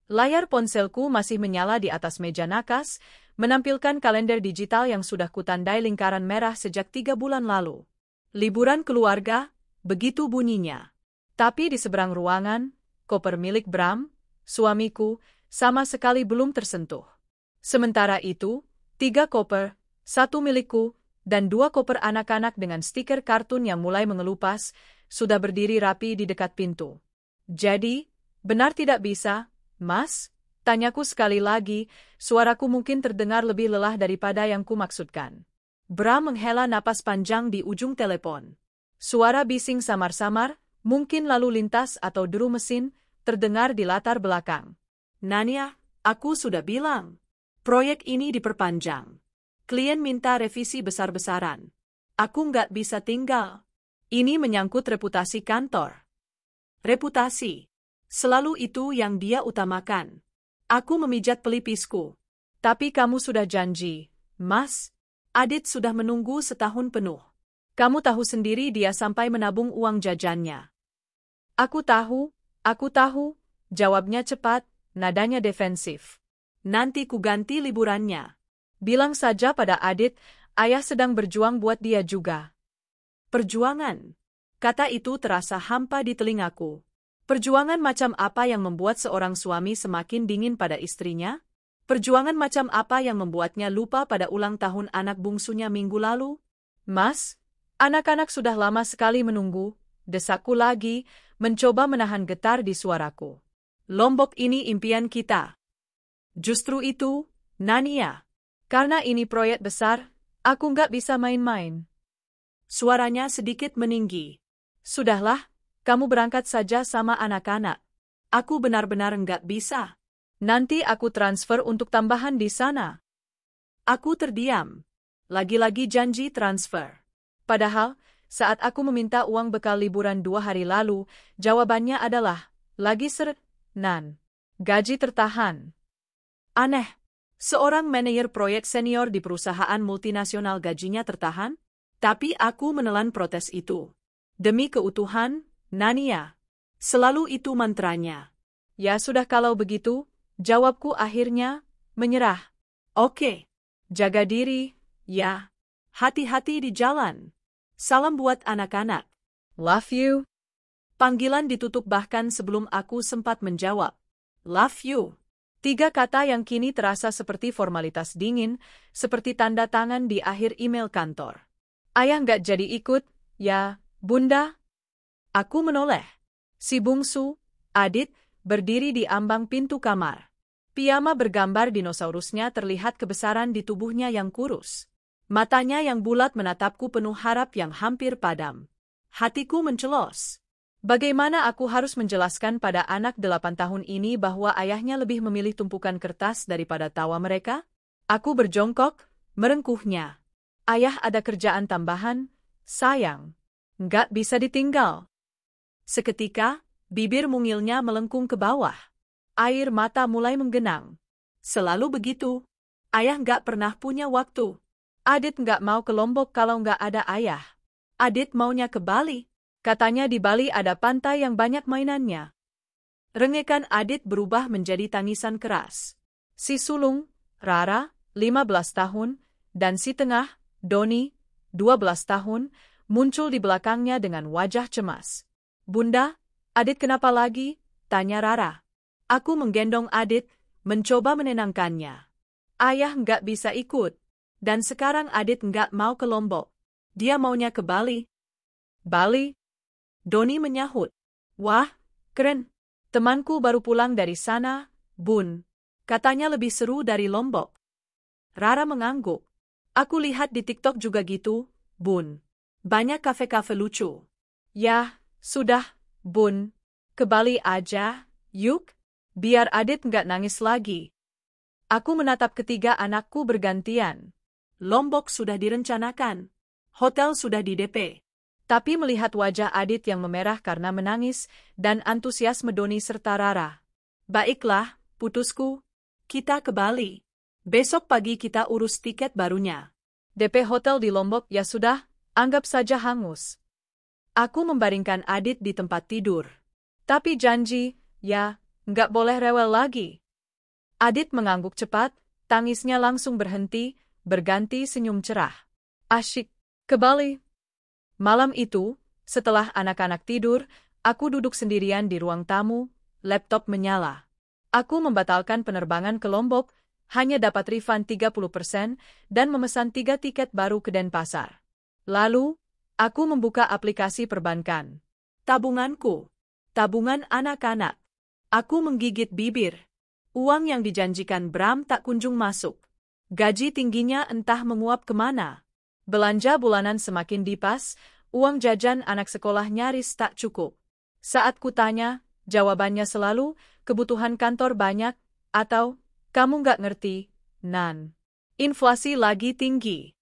Layar ponselku masih menyala di atas meja nakas, menampilkan kalender digital yang sudah kutandai lingkaran merah sejak 3 bulan lalu. Liburan keluarga, begitu bunyinya. Tapi di seberang ruangan, koper milik Bram, suamiku, sama sekali belum tersentuh. Sementara itu, 3 koper, 1 milikku, dan 2 koper anak-anak dengan stiker kartun yang mulai mengelupas, sudah berdiri rapi di dekat pintu. Jadi, benar tidak bisa, Mas? Tanyaku sekali lagi, suaraku mungkin terdengar lebih lelah daripada yang kumaksudkan. Bram menghela napas panjang di ujung telepon. Suara bising samar-samar, mungkin lalu lintas atau deru mesin, terdengar di latar belakang. Nania, aku sudah bilang. Proyek ini diperpanjang. Klien minta revisi besar-besaran. Aku nggak bisa tinggal. Ini menyangkut reputasi kantor. Reputasi. Selalu itu yang dia utamakan. Aku memijat pelipisku. Tapi kamu sudah janji, Mas. Adit sudah menunggu setahun penuh. Kamu tahu sendiri dia sampai menabung uang jajannya. Aku tahu, jawabnya cepat, nadanya defensif. Nanti ku ganti liburannya. Bilang saja pada Adit, ayah sedang berjuang buat dia juga. Perjuangan. Kata itu terasa hampa di telingaku. Perjuangan macam apa yang membuat seorang suami semakin dingin pada istrinya? Perjuangan macam apa yang membuatnya lupa pada ulang tahun anak bungsunya minggu lalu? Mas, anak-anak sudah lama sekali menunggu, desakku lagi, mencoba menahan getar di suaraku. Lombok ini impian kita. Justru itu, Nania. Karena ini proyek besar, aku nggak bisa main-main. Suaranya sedikit meninggi. Sudahlah. Kamu berangkat saja sama anak-anak. Aku benar-benar enggak bisa. Nanti aku transfer untuk tambahan di sana. Aku terdiam. Lagi-lagi janji transfer. Padahal, saat aku meminta uang bekal liburan 2 hari lalu, jawabannya adalah, lagi nan. Gaji tertahan. Aneh. Seorang manajer proyek senior di perusahaan multinasional gajinya tertahan? Tapi aku menelan protes itu. Demi keutuhan, Nania. Selalu itu mantranya. Ya sudah kalau begitu, jawabku akhirnya, menyerah. Oke. Jaga diri, ya. Hati-hati di jalan. Salam buat anak-anak. Love you. Panggilan ditutup bahkan sebelum aku sempat menjawab. Love you. 3 kata yang kini terasa seperti formalitas dingin, seperti tanda tangan di akhir email kantor. Ayah nggak jadi ikut, ya, Bunda? Aku menoleh. Si bungsu, Adit, berdiri di ambang pintu kamar. Piyama bergambar dinosaurusnya terlihat kebesaran di tubuhnya yang kurus. Matanya yang bulat menatapku penuh harap yang hampir padam. Hatiku mencelos. Bagaimana aku harus menjelaskan pada anak 8 tahun ini bahwa ayahnya lebih memilih tumpukan kertas daripada tawa mereka? Aku berjongkok, merengkuhnya. Ayah ada kerjaan tambahan, sayang. Nggak bisa ditinggal. Seketika, bibir mungilnya melengkung ke bawah. Air mata mulai menggenang. Selalu begitu. Ayah nggak pernah punya waktu. Adit nggak mau ke Lombok kalau nggak ada ayah. Adit maunya ke Bali. Katanya di Bali ada pantai yang banyak mainannya. Rengekan Adit berubah menjadi tangisan keras. Si sulung, Rara, 15 tahun, dan si tengah, Doni, 12 tahun, muncul di belakangnya dengan wajah cemas. Bunda, Adit kenapa lagi? Tanya Rara. Aku menggendong Adit, mencoba menenangkannya. Ayah nggak bisa ikut. Dan sekarang Adit nggak mau ke Lombok. Dia maunya ke Bali. Bali? Doni menyahut. Wah, keren. Temanku baru pulang dari sana, Bun. Katanya lebih seru dari Lombok. Rara mengangguk. Aku lihat di TikTok juga gitu, Bun. Banyak kafe-kafe lucu. Yah. Sudah, Bun. Ke Bali aja, yuk. Biar Adit nggak nangis lagi. Aku menatap ketiga anakku bergantian. Lombok sudah direncanakan. Hotel sudah di DP. Tapi melihat wajah Adit yang memerah karena menangis, dan antusiasme Doni serta Rara. Baiklah, putusku. Kita ke Bali. Besok pagi kita urus tiket barunya. DP hotel di Lombok ya sudah, anggap saja hangus. Aku membaringkan Adit di tempat tidur. Tapi janji, ya, nggak boleh rewel lagi. Adit mengangguk cepat, tangisnya langsung berhenti, berganti senyum cerah. Asyik. Kembali. Malam itu, setelah anak-anak tidur, aku duduk sendirian di ruang tamu, laptop menyala. Aku membatalkan penerbangan ke Lombok, hanya dapat refund 30% dan memesan 3 tiket baru ke Denpasar. Lalu, aku membuka aplikasi perbankan. Tabunganku. Tabungan anak-anak. Aku menggigit bibir. Uang yang dijanjikan Bram tak kunjung masuk. Gaji tingginya entah menguap kemana. Belanja bulanan semakin dipas, uang jajan anak sekolah nyaris tak cukup. Saat kutanya, jawabannya selalu, kebutuhan kantor banyak, atau, kamu nggak ngerti, Nan. Inflasi lagi tinggi.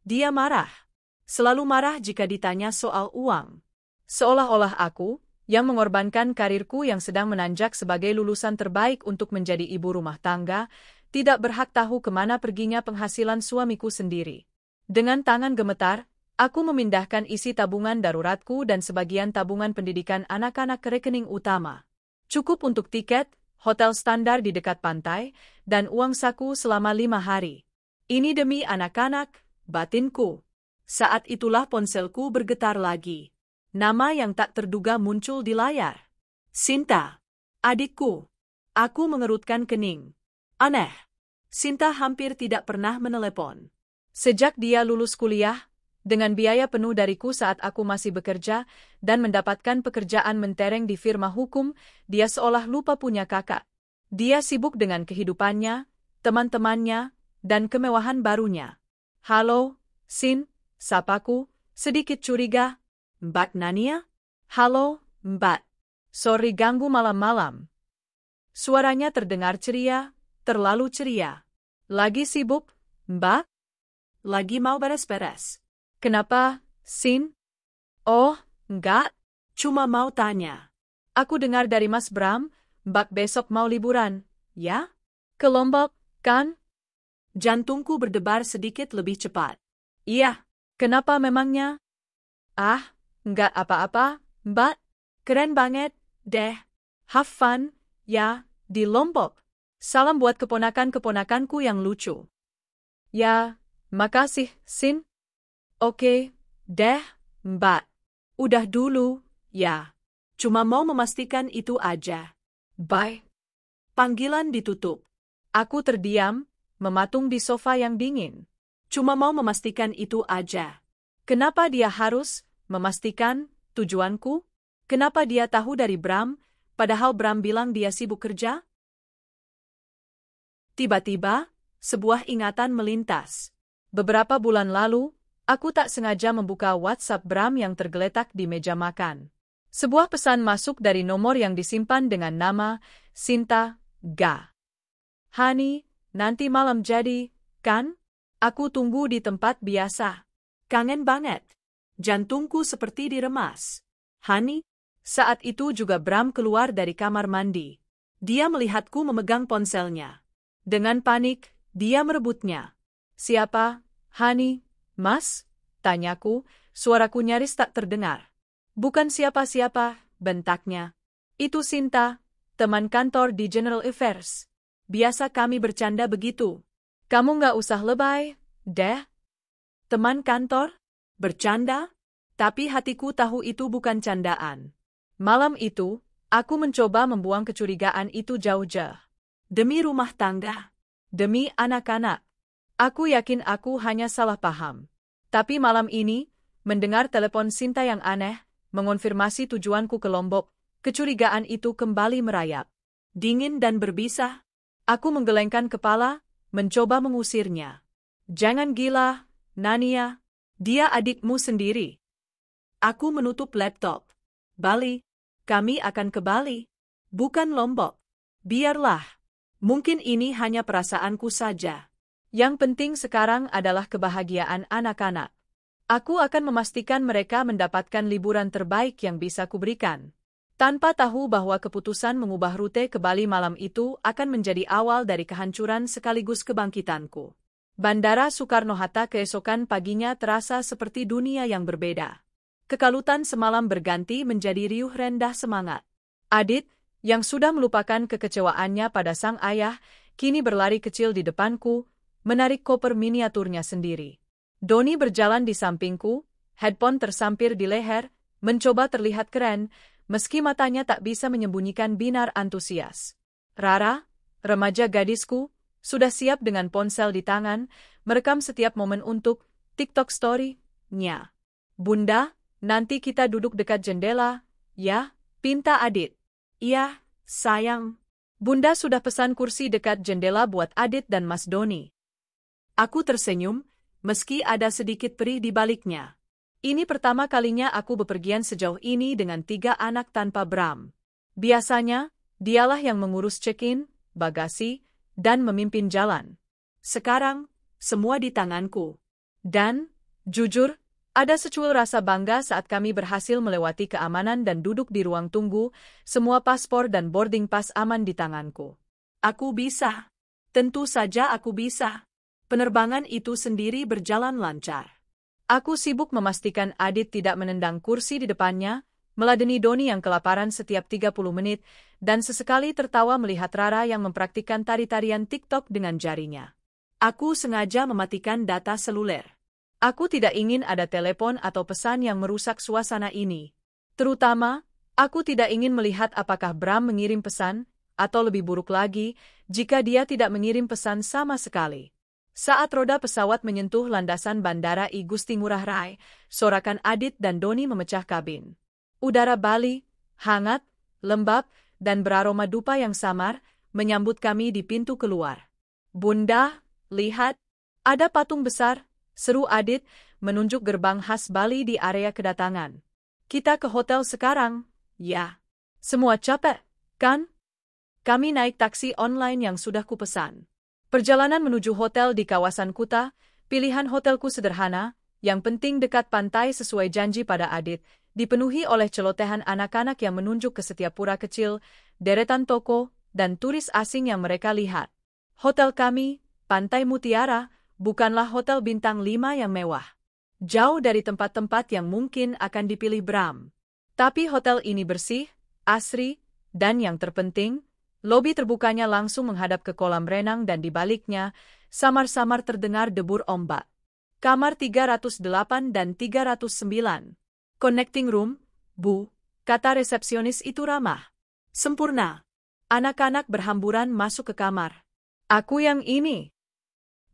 Dia marah. Selalu marah jika ditanya soal uang. Seolah-olah aku, yang mengorbankan karirku yang sedang menanjak sebagai lulusan terbaik untuk menjadi ibu rumah tangga, tidak berhak tahu kemana perginya penghasilan suamiku sendiri. Dengan tangan gemetar, aku memindahkan isi tabungan daruratku dan sebagian tabungan pendidikan anak-anak ke rekening utama. Cukup untuk tiket, hotel standar di dekat pantai, dan uang saku selama 5 hari. Ini demi anak-anak, batinku. Saat itulah ponselku bergetar lagi. Nama yang tak terduga muncul di layar. Sinta. Adikku. Aku mengerutkan kening. Aneh. Sinta hampir tidak pernah menelepon. Sejak dia lulus kuliah, dengan biaya penuh dariku saat aku masih bekerja, dan mendapatkan pekerjaan mentereng di firma hukum, dia seolah lupa punya kakak. Dia sibuk dengan kehidupannya, teman-temannya, dan kemewahan barunya. Halo, Sin, sapaku, sedikit curiga. Mbak Nania? Halo, Mbak. Sorry ganggu malam-malam. Suaranya terdengar ceria, terlalu ceria. Lagi sibuk, Mbak? Lagi mau beres-beres. Kenapa, Sin? Oh, enggak. Cuma mau tanya. Aku dengar dari Mas Bram, Mbak besok mau liburan, ya? Ke Lombok, kan? Jantungku berdebar sedikit lebih cepat. Iya. Kenapa memangnya? Ah, enggak apa-apa, Mbak. Keren banget, deh. Have fun, ya, di Lombok. Salam buat keponakan-keponakanku yang lucu. Ya, makasih, Sin. Oke, deh, Mbak. Udah dulu, ya. Cuma mau memastikan itu aja. Bye. Panggilan ditutup. Aku terdiam, mematung di sofa yang dingin. Cuma mau memastikan itu aja. Kenapa dia harus memastikan tujuanku? Kenapa dia tahu dari Bram, padahal Bram bilang dia sibuk kerja? Tiba-tiba, sebuah ingatan melintas. Beberapa bulan lalu, aku tak sengaja membuka WhatsApp Bram yang tergeletak di meja makan. Sebuah pesan masuk dari nomor yang disimpan dengan nama Sinta Ga. Hani, nanti malam jadi, kan? Aku tunggu di tempat biasa. Kangen banget. Jantungku seperti diremas. Hani? Saat itu juga Bram keluar dari kamar mandi. Dia melihatku memegang ponselnya. Dengan panik, dia merebutnya. Siapa? Hani? Mas? Tanyaku, suaraku nyaris tak terdengar. Bukan siapa-siapa, bentaknya. Itu Sinta, teman kantor di General Affairs. Biasa kami bercanda begitu. Kamu nggak usah lebay, deh. Teman kantor? Bercanda? Tapi hatiku tahu itu bukan candaan. Malam itu, aku mencoba membuang kecurigaan itu jauh-jauh. Demi rumah tangga. Demi anak-anak. Aku yakin aku hanya salah paham. Tapi malam ini, mendengar telepon Sinta yang aneh, mengonfirmasi tujuanku ke Lombok, kecurigaan itu kembali merayap. Dingin dan berbisa. Aku menggelengkan kepala, mencoba mengusirnya. Jangan gila, Nania. Dia adikmu sendiri. Aku menutup laptop. Bali. Kami akan ke Bali. Bukan Lombok. Biarlah. Mungkin ini hanya perasaanku saja. Yang penting sekarang adalah kebahagiaan anak-anak. Aku akan memastikan mereka mendapatkan liburan terbaik yang bisa kuberikan. Tanpa tahu bahwa keputusan mengubah rute ke Bali malam itu akan menjadi awal dari kehancuran sekaligus kebangkitanku. Bandara Soekarno-Hatta keesokan paginya terasa seperti dunia yang berbeda. Kekalutan semalam berganti menjadi riuh rendah semangat. Adit, yang sudah melupakan kekecewaannya pada sang ayah, kini berlari kecil di depanku, menarik koper miniaturnya sendiri. Doni berjalan di sampingku, headphone tersampir di leher, mencoba terlihat keren, meski matanya tak bisa menyembunyikan binar antusias. Rara, remaja gadisku, sudah siap dengan ponsel di tangan, merekam setiap momen untuk TikTok Story-nya. Bunda, nanti kita duduk dekat jendela, ya, pinta Adit. Iya, sayang. Bunda sudah pesan kursi dekat jendela buat Adit dan Mas Doni. Aku tersenyum, meski ada sedikit perih di baliknya. Ini pertama kalinya aku bepergian sejauh ini dengan 3 anak tanpa Bram. Biasanya, dialah yang mengurus check-in, bagasi, dan memimpin jalan. Sekarang, semua di tanganku. Dan, jujur, ada secuil rasa bangga saat kami berhasil melewati keamanan dan duduk di ruang tunggu, semua paspor dan boarding pass aman di tanganku. Aku bisa. Tentu saja aku bisa. Penerbangan itu sendiri berjalan lancar. Aku sibuk memastikan Adit tidak menendang kursi di depannya, meladeni Doni yang kelaparan setiap 30 menit, dan sesekali tertawa melihat Rara yang mempraktikkan tari-tarian TikTok dengan jarinya. Aku sengaja mematikan data seluler. Aku tidak ingin ada telepon atau pesan yang merusak suasana ini. Terutama, aku tidak ingin melihat apakah Bram mengirim pesan, atau lebih buruk lagi, jika dia tidak mengirim pesan sama sekali. Saat roda pesawat menyentuh landasan Bandara I Gusti Ngurah Rai, sorakan Adit dan Doni memecah kabin. Udara Bali, hangat, lembab, dan beraroma dupa yang samar, menyambut kami di pintu keluar. Bunda, lihat, ada patung besar, seru Adit, menunjuk gerbang khas Bali di area kedatangan. Kita ke hotel sekarang, ya. Semua capek, kan? Kami naik taksi online yang sudah kupesan. Perjalanan menuju hotel di kawasan Kuta, pilihan hotelku sederhana, yang penting dekat pantai sesuai janji pada Adit, dipenuhi oleh celotehan anak-anak yang menunjuk ke setiap pura kecil, deretan toko, dan turis asing yang mereka lihat. Hotel kami, Pantai Mutiara, bukanlah hotel bintang 5 yang mewah. Jauh dari tempat-tempat yang mungkin akan dipilih Bram. Tapi hotel ini bersih, asri, dan yang terpenting, lobi terbukanya langsung menghadap ke kolam renang dan di baliknya, samar-samar terdengar debur ombak. Kamar 308 dan 309. Connecting room, Bu, kata resepsionis itu ramah. Sempurna. Anak-anak berhamburan masuk ke kamar. Aku yang ini.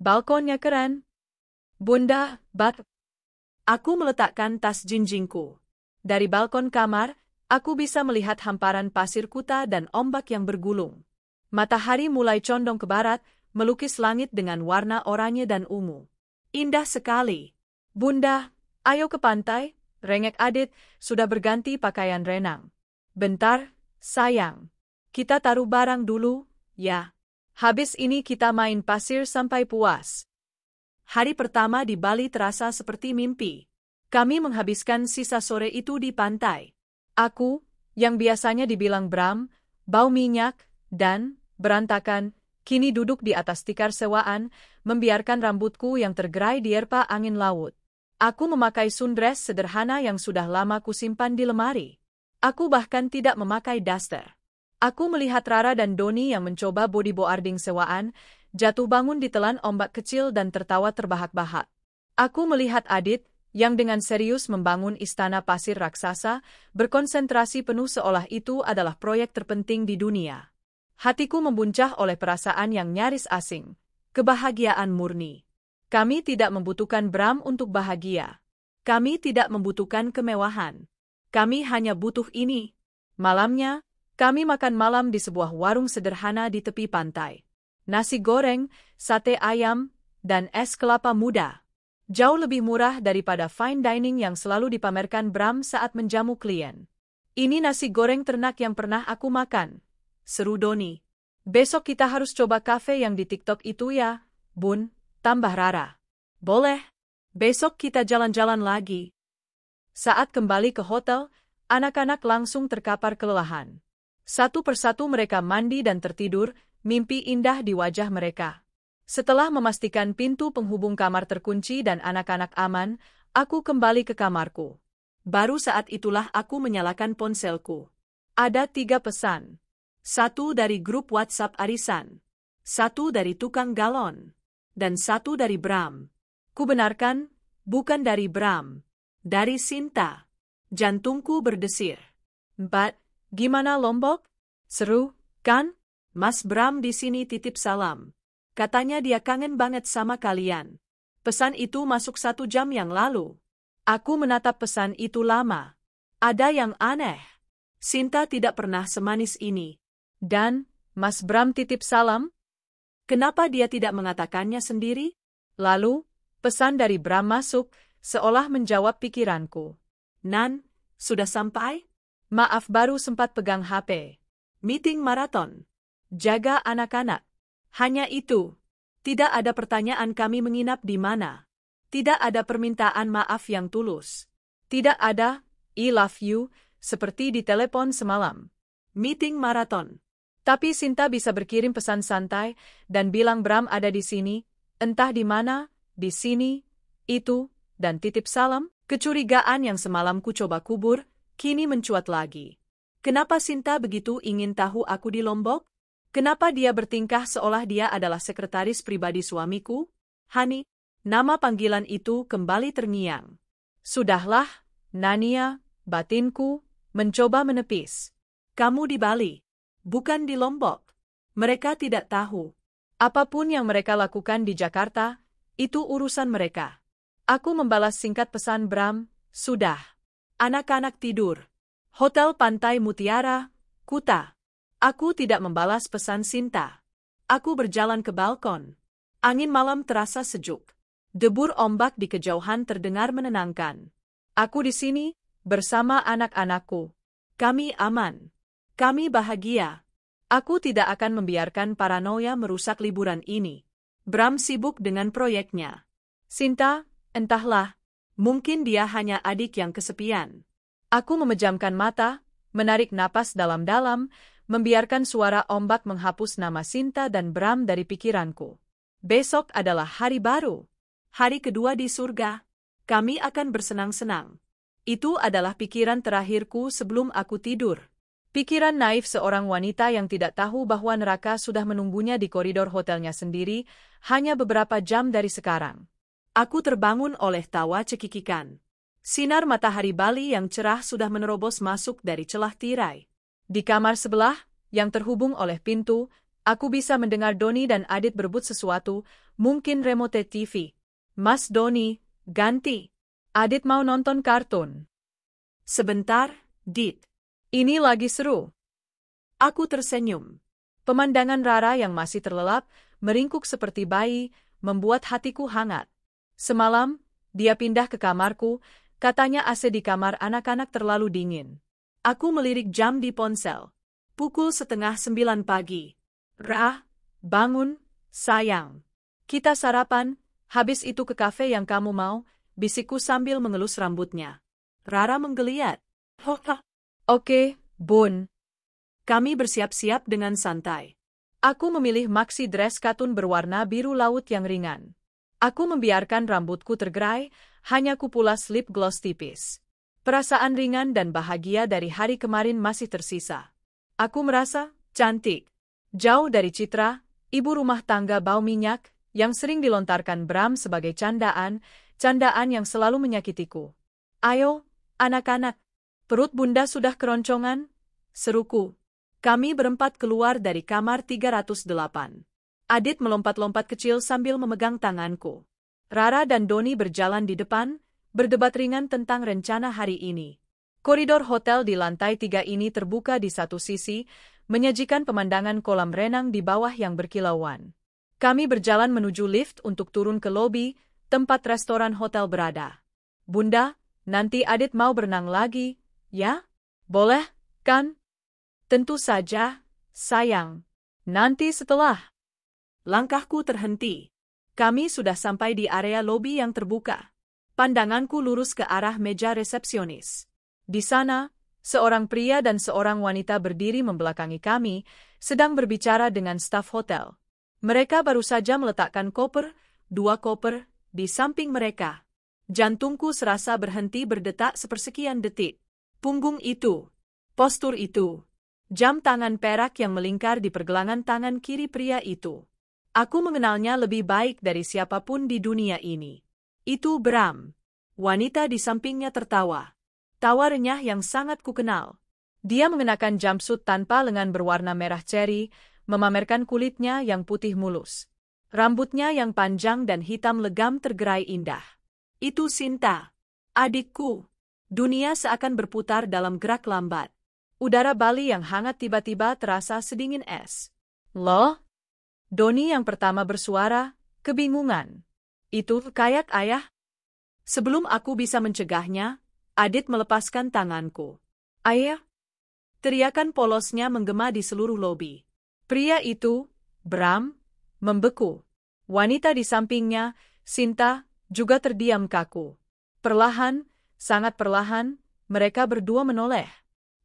Balkonnya keren. Bunda, Aku meletakkan tas jinjingku. Dari balkon kamar, aku bisa melihat hamparan pasir Kuta dan ombak yang bergulung. Matahari mulai condong ke barat, melukis langit dengan warna oranye dan ungu. Indah sekali. Bunda, ayo ke pantai, rengek Adit, sudah berganti pakaian renang. Bentar, sayang. Kita taruh barang dulu, ya. Habis ini kita main pasir sampai puas. Hari pertama di Bali terasa seperti mimpi. Kami menghabiskan sisa sore itu di pantai. Aku, yang biasanya dibilang Bram, bau minyak, dan berantakan, kini duduk di atas tikar sewaan, membiarkan rambutku yang tergerai dierpa angin laut. Aku memakai sundress sederhana yang sudah lama kusimpan di lemari. Aku bahkan tidak memakai daster. Aku melihat Rara dan Doni yang mencoba bodyboarding sewaan, jatuh bangun ditelan ombak kecil dan tertawa terbahak-bahak. Aku melihat Adit, yang dengan serius membangun istana pasir raksasa, berkonsentrasi penuh seolah itu adalah proyek terpenting di dunia. Hatiku membuncah oleh perasaan yang nyaris asing, kebahagiaan murni. Kami tidak membutuhkan Bram untuk bahagia. Kami tidak membutuhkan kemewahan. Kami hanya butuh ini. Malamnya, kami makan malam di sebuah warung sederhana di tepi pantai. Nasi goreng, sate ayam, dan es kelapa muda. Jauh lebih murah daripada fine dining yang selalu dipamerkan Bram saat menjamu klien. Ini nasi goreng ternak yang pernah aku makan, seru Doni. Besok kita harus coba kafe yang di TikTok itu ya, Bun, tambah Rara. Boleh. Besok kita jalan-jalan lagi. Saat kembali ke hotel, anak-anak langsung terkapar kelelahan. Satu persatu mereka mandi dan tertidur, mimpi indah di wajah mereka. Setelah memastikan pintu penghubung kamar terkunci dan anak-anak aman, aku kembali ke kamarku. Baru saat itulah aku menyalakan ponselku. Ada 3 pesan. 1 dari grup WhatsApp arisan, 1 dari tukang galon, dan 1 dari Bram. Kubenarkan, bukan dari Bram. Dari Sinta. Jantungku berdesir. 4. Gimana Lombok? Seru, kan? Mas Bram di sini titip salam. Katanya dia kangen banget sama kalian. Pesan itu masuk 1 jam yang lalu. Aku menatap pesan itu lama. Ada yang aneh. Sinta tidak pernah semanis ini. Dan, Mas Bram titip salam? Kenapa dia tidak mengatakannya sendiri? Lalu, pesan dari Bram masuk, seolah menjawab pikiranku. Nan, sudah sampai? Maaf baru sempat pegang HP. Meeting maraton. Jaga anak-anak. Hanya itu. Tidak ada pertanyaan kami menginap di mana. Tidak ada permintaan maaf yang tulus. Tidak ada, I love you, seperti di telepon semalam. Meeting maraton. Tapi Sinta bisa berkirim pesan santai dan bilang Bram ada di sini, entah di mana, di sini, itu, dan titip salam. Kecurigaan yang semalam ku coba kubur, kini mencuat lagi. Kenapa Sinta begitu ingin tahu aku di Lombok? Kenapa dia bertingkah seolah dia adalah sekretaris pribadi suamiku? Hani, nama panggilan itu kembali terngiang. Sudahlah, Nania, batinku, mencoba menepis. Kamu di Bali, bukan di Lombok. Mereka tidak tahu. Apapun yang mereka lakukan di Jakarta, itu urusan mereka. Aku membalas singkat pesan Bram, sudah. Anak-anak tidur. Hotel Pantai Mutiara, Kuta. Aku tidak membalas pesan Sinta. Aku berjalan ke balkon. Angin malam terasa sejuk. Debur ombak di kejauhan terdengar menenangkan. Aku di sini, bersama anak-anakku. Kami aman. Kami bahagia. Aku tidak akan membiarkan paranoia merusak liburan ini. Bram sibuk dengan proyeknya. Sinta, entahlah, mungkin dia hanya adik yang kesepian. Aku memejamkan mata, menarik napas dalam-dalam, membiarkan suara ombak menghapus nama Sinta dan Bram dari pikiranku. Besok adalah hari baru. Hari kedua di surga. Kami akan bersenang-senang. Itu adalah pikiran terakhirku sebelum aku tidur. Pikiran naif seorang wanita yang tidak tahu bahwa neraka sudah menunggunya di koridor hotelnya sendiri, hanya beberapa jam dari sekarang. Aku terbangun oleh tawa cekikikan. Sinar matahari Bali yang cerah sudah menerobos masuk dari celah tirai. Di kamar sebelah, yang terhubung oleh pintu, aku bisa mendengar Doni dan Adit berebut sesuatu, mungkin remote TV. Mas Doni, ganti. Adit mau nonton kartun. Sebentar, Dit. Ini lagi seru. Aku tersenyum. Pemandangan Rara yang masih terlelap, meringkuk seperti bayi, membuat hatiku hangat. Semalam, dia pindah ke kamarku, katanya AC di kamar anak-anak terlalu dingin. Aku melirik jam di ponsel. Pukul 8:30 pagi. Ra, bangun, sayang. Kita sarapan, habis itu ke kafe yang kamu mau, bisikku sambil mengelus rambutnya. Rara menggeliat. Hoha. Oke, Bun. Kami bersiap-siap dengan santai. Aku memilih maxi dress katun berwarna biru laut yang ringan. Aku membiarkan rambutku tergerai, hanya kupulas lip gloss tipis. Perasaan ringan dan bahagia dari hari kemarin masih tersisa. Aku merasa cantik. Jauh dari citra, ibu rumah tangga bau minyak, yang sering dilontarkan Bram sebagai candaan yang selalu menyakitiku. Ayo, anak-anak. Perut bunda sudah keroncongan? Seruku. Kami berempat keluar dari kamar 308. Adit melompat-lompat kecil sambil memegang tanganku. Rara dan Doni berjalan di depan, berdebat ringan tentang rencana hari ini. Koridor hotel di lantai 3 ini terbuka di satu sisi, menyajikan pemandangan kolam renang di bawah yang berkilauan. Kami berjalan menuju lift untuk turun ke lobi, tempat restoran hotel berada. Bunda, nanti Adit mau berenang lagi, ya? Boleh, kan? Tentu saja, sayang. Nanti setelah. Langkahku terhenti. Kami sudah sampai di area lobi yang terbuka. Pandanganku lurus ke arah meja resepsionis. Di sana, seorang pria dan seorang wanita berdiri membelakangi kami, sedang berbicara dengan staf hotel. Mereka baru saja meletakkan koper, 2 koper, di samping mereka. Jantungku serasa berhenti berdetak sepersekian detik. Punggung itu, postur itu, Jam tangan perak yang melingkar di pergelangan tangan kiri pria itu. Aku mengenalnya lebih baik dari siapapun di dunia ini. Itu Bram. Wanita di sampingnya tertawa. Tawa renyah yang sangat kukenal. Dia mengenakan jumpsuit tanpa lengan berwarna merah ceri, memamerkan kulitnya yang putih mulus. Rambutnya yang panjang dan hitam legam tergerai indah. Itu Sinta. Adikku. Dunia seakan berputar dalam gerak lambat. Udara Bali yang hangat tiba-tiba terasa sedingin es. Loh? Doni yang pertama bersuara, kebingungan. Itu kayak ayah? Sebelum aku bisa mencegahnya, Adit melepaskan tanganku. Ayah? Teriakan polosnya menggema di seluruh lobi. Pria itu, Bram, membeku. Wanita di sampingnya, Sinta, juga terdiam kaku. Perlahan, sangat perlahan, mereka berdua menoleh.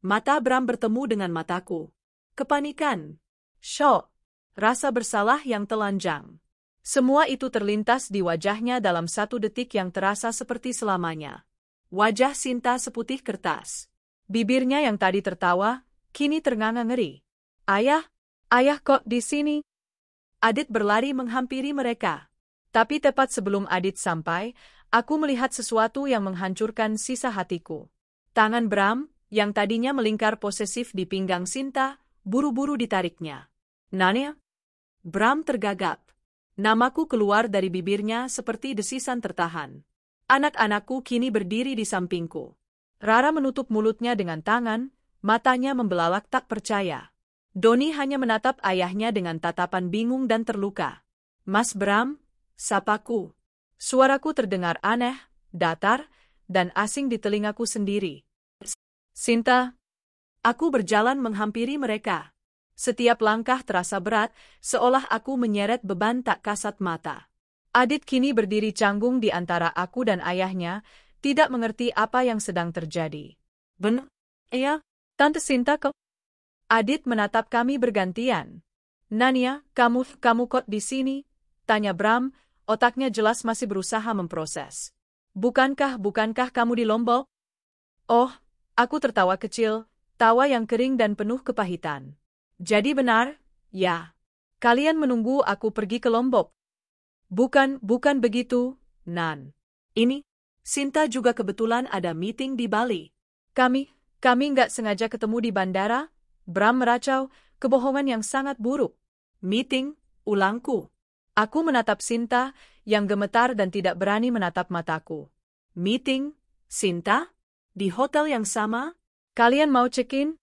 Mata Bram bertemu dengan mataku. Kepanikan. Syok. Rasa bersalah yang telanjang. Semua itu terlintas di wajahnya dalam 1 detik yang terasa seperti selamanya. Wajah Sinta seputih kertas. Bibirnya yang tadi tertawa, kini ternganga ngeri. Ayah kok di sini? Adit berlari menghampiri mereka. Tapi tepat sebelum Adit sampai, aku melihat sesuatu yang menghancurkan sisa hatiku. Tangan Bram, yang tadinya melingkar posesif di pinggang Sinta, buru-buru ditariknya. Nania? Bram tergagap. Namaku keluar dari bibirnya seperti desisan tertahan. Anak-anakku kini berdiri di sampingku. Rara menutup mulutnya dengan tangan, matanya membelalak tak percaya. Doni hanya menatap ayahnya dengan tatapan bingung dan terluka. Mas Bram, sapaku. Suaraku terdengar aneh, datar, dan asing di telingaku sendiri. Sinta. Aku berjalan menghampiri mereka. Setiap langkah terasa berat, seolah aku menyeret beban tak kasat mata. Adit kini berdiri canggung di antara aku dan ayahnya, tidak mengerti apa yang sedang terjadi. Benar? Iya, Tante Sinta kok? Adit menatap kami bergantian. Nania, kamu kok di sini? Tanya Bram, otaknya jelas masih berusaha memproses. Bukankah kamu di Lombok? Oh, aku tertawa kecil, tawa yang kering dan penuh kepahitan. Jadi benar, ya. Kalian menunggu aku pergi ke Lombok. Bukan begitu, Nan. Ini, Sinta juga kebetulan ada meeting di Bali. Kami nggak sengaja ketemu di bandara. Bram meracau, kebohongan yang sangat buruk. Meeting, ulangku. Aku menatap Sinta, yang gemetar dan tidak berani menatap mataku. Meeting, Sinta? Di hotel yang sama? Kalian mau check-in?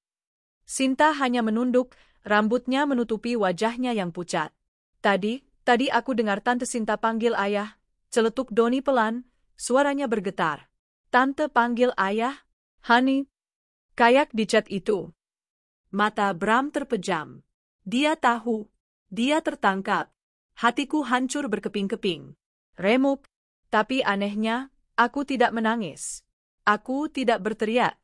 Sinta hanya menunduk, rambutnya menutupi wajahnya yang pucat. Tadi aku dengar Tante Sinta panggil ayah, celetuk Doni pelan, suaranya bergetar. Tante panggil ayah? Honey? Kayak di chat itu. Mata Bram terpejam. Dia tahu. Dia tertangkap. Hatiku hancur berkeping-keping. Remuk. Tapi anehnya, aku tidak menangis. Aku tidak berteriak.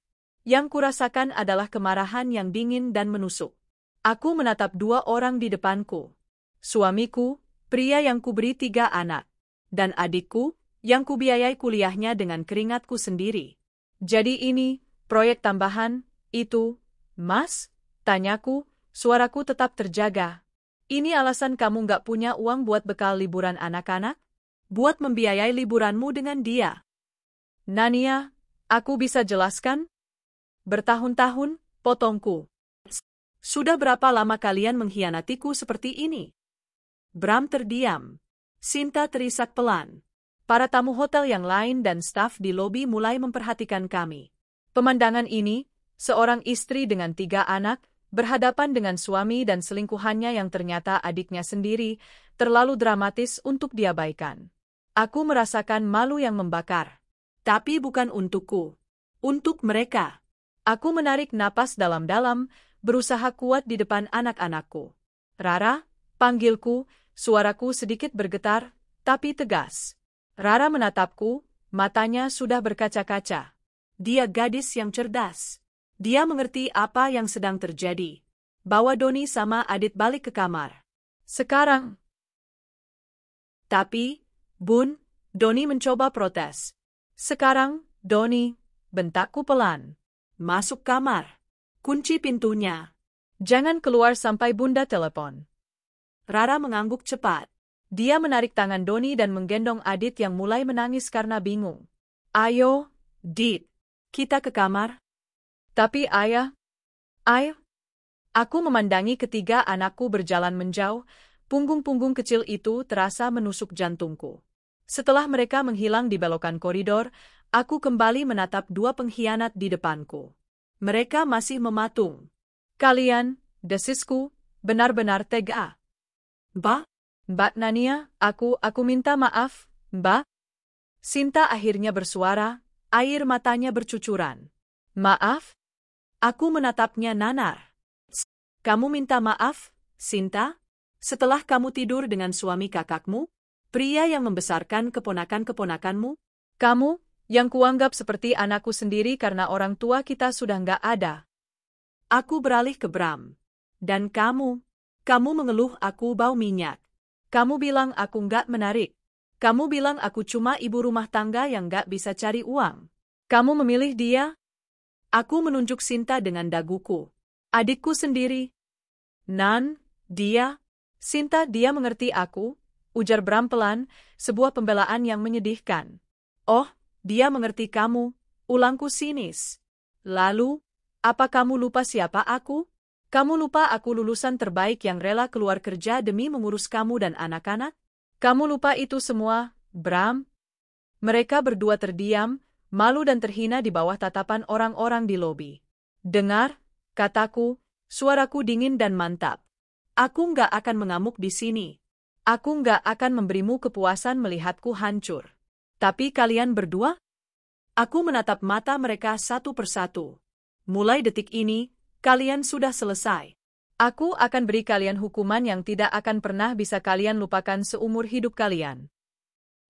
Yang kurasakan adalah kemarahan yang dingin dan menusuk. Aku menatap 2 orang di depanku. Suamiku, pria yang kuberi 3 anak. Dan adikku, yang kubiayai kuliahnya dengan keringatku sendiri. Jadi ini, proyek tambahan, itu, Mas? Tanyaku, suaraku tetap terjaga. Ini alasan kamu nggak punya uang buat bekal liburan anak-anak? Buat membiayai liburanmu dengan dia. Nania, aku bisa jelaskan? Bertahun-tahun, potongku. Sudah berapa lama kalian mengkhianatiku seperti ini? Bram terdiam. Sinta terisak pelan. Para tamu hotel yang lain dan staf di lobi mulai memperhatikan kami. Pemandangan ini, seorang istri dengan 3 anak, berhadapan dengan suami dan selingkuhannya yang ternyata adiknya sendiri, terlalu dramatis untuk diabaikan. Aku merasakan malu yang membakar. Tapi bukan untukku. Untuk mereka. Aku menarik napas dalam-dalam, berusaha kuat di depan anak-anakku. Rara, panggilku, suaraku sedikit bergetar, tapi tegas. Rara menatapku, matanya sudah berkaca-kaca. Dia gadis yang cerdas. Dia mengerti apa yang sedang terjadi. Bawa Doni sama Adit balik ke kamar. Sekarang. Tapi, Bun, Doni mencoba protes. Sekarang, Doni, bentakku pelan. Masuk kamar. Kunci pintunya. Jangan keluar sampai Bunda telepon. Rara mengangguk cepat. Dia menarik tangan Doni dan menggendong Adit yang mulai menangis karena bingung. Ayo, Dit. Kita ke kamar. Tapi ayah. Ayah. Aku memandangi ketiga anakku berjalan menjauh, punggung-punggung kecil itu terasa menusuk jantungku. Setelah mereka menghilang di belokan koridor, aku kembali menatap dua pengkhianat di depanku. Mereka masih mematung. Kalian, desisku, benar-benar tega. Mbak Nania, aku minta maaf, Mbak. Sinta akhirnya bersuara, air matanya bercucuran. Maaf? Aku menatapnya nanar. Kamu minta maaf, Sinta? Setelah kamu tidur dengan suami kakakmu? Pria yang membesarkan keponakan-keponakanmu? Kamu, yang kuanggap seperti anakku sendiri karena orang tua kita sudah nggak ada. Aku beralih ke Bram. Dan kamu mengeluh aku bau minyak. Kamu bilang aku nggak menarik. Kamu bilang aku cuma ibu rumah tangga yang nggak bisa cari uang. Kamu memilih dia? Aku menunjuk Sinta dengan daguku. Adikku sendiri. Dia. Sinta, dia mengerti aku, ujar Bram pelan, sebuah pembelaan yang menyedihkan. Oh, dia mengerti kamu, ulangku sinis. Lalu, apa kamu lupa siapa aku? Kamu lupa aku lulusan terbaik yang rela keluar kerja demi mengurus kamu dan anak-anak? Kamu lupa itu semua, Bram? Mereka berdua terdiam, malu dan terhina di bawah tatapan orang-orang di lobi. Dengar, kataku, suaraku dingin dan mantap. Aku nggak akan mengamuk di sini. Aku nggak akan memberimu kepuasan melihatku hancur. Tapi kalian berdua? Aku menatap mata mereka satu persatu. Mulai detik ini, kalian sudah selesai. Aku akan beri kalian hukuman yang tidak akan pernah bisa kalian lupakan seumur hidup kalian.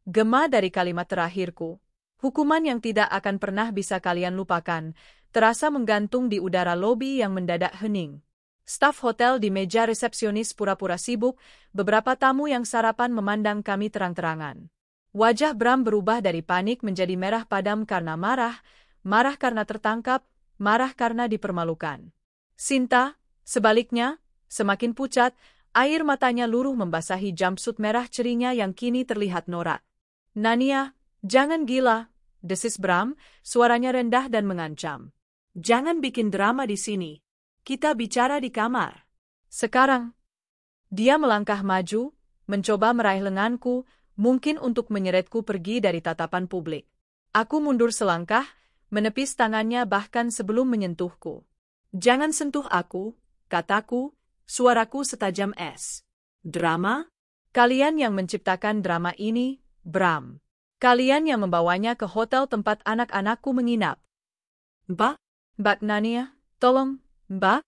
Gema dari kalimat terakhirku, hukuman yang tidak akan pernah bisa kalian lupakan, terasa menggantung di udara lobi yang mendadak hening. Staf hotel di meja resepsionis pura-pura sibuk, beberapa tamu yang sarapan memandang kami terang-terangan. Wajah Bram berubah dari panik menjadi merah padam karena marah karena tertangkap, marah karena dipermalukan. Sinta, sebaliknya, semakin pucat, air matanya luruh membasahi jumpsuit merah cerinya yang kini terlihat norak. Nania, jangan gila, desis Bram, suaranya rendah dan mengancam. Jangan bikin drama di sini. Kita bicara di kamar. Sekarang. Dia melangkah maju, mencoba meraih lenganku, mungkin untuk menyeretku pergi dari tatapan publik. Aku mundur selangkah, menepis tangannya bahkan sebelum menyentuhku. Jangan sentuh aku, kataku, suaraku setajam es. Drama? Kalian yang menciptakan drama ini, Bram. Kalian yang membawanya ke hotel tempat anak-anakku menginap. Mbak Nania, tolong, Mbak.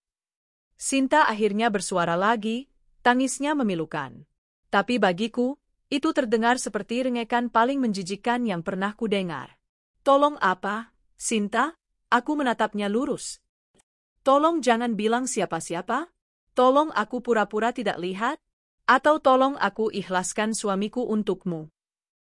Sinta akhirnya bersuara lagi, tangisnya memilukan. Tapi bagiku, itu terdengar seperti rengekan paling menjijikkan yang pernah kudengar. Tolong apa, Sinta? Aku menatapnya lurus. Tolong jangan bilang siapa-siapa. Tolong aku pura-pura tidak lihat. Atau tolong aku ikhlaskan suamiku untukmu.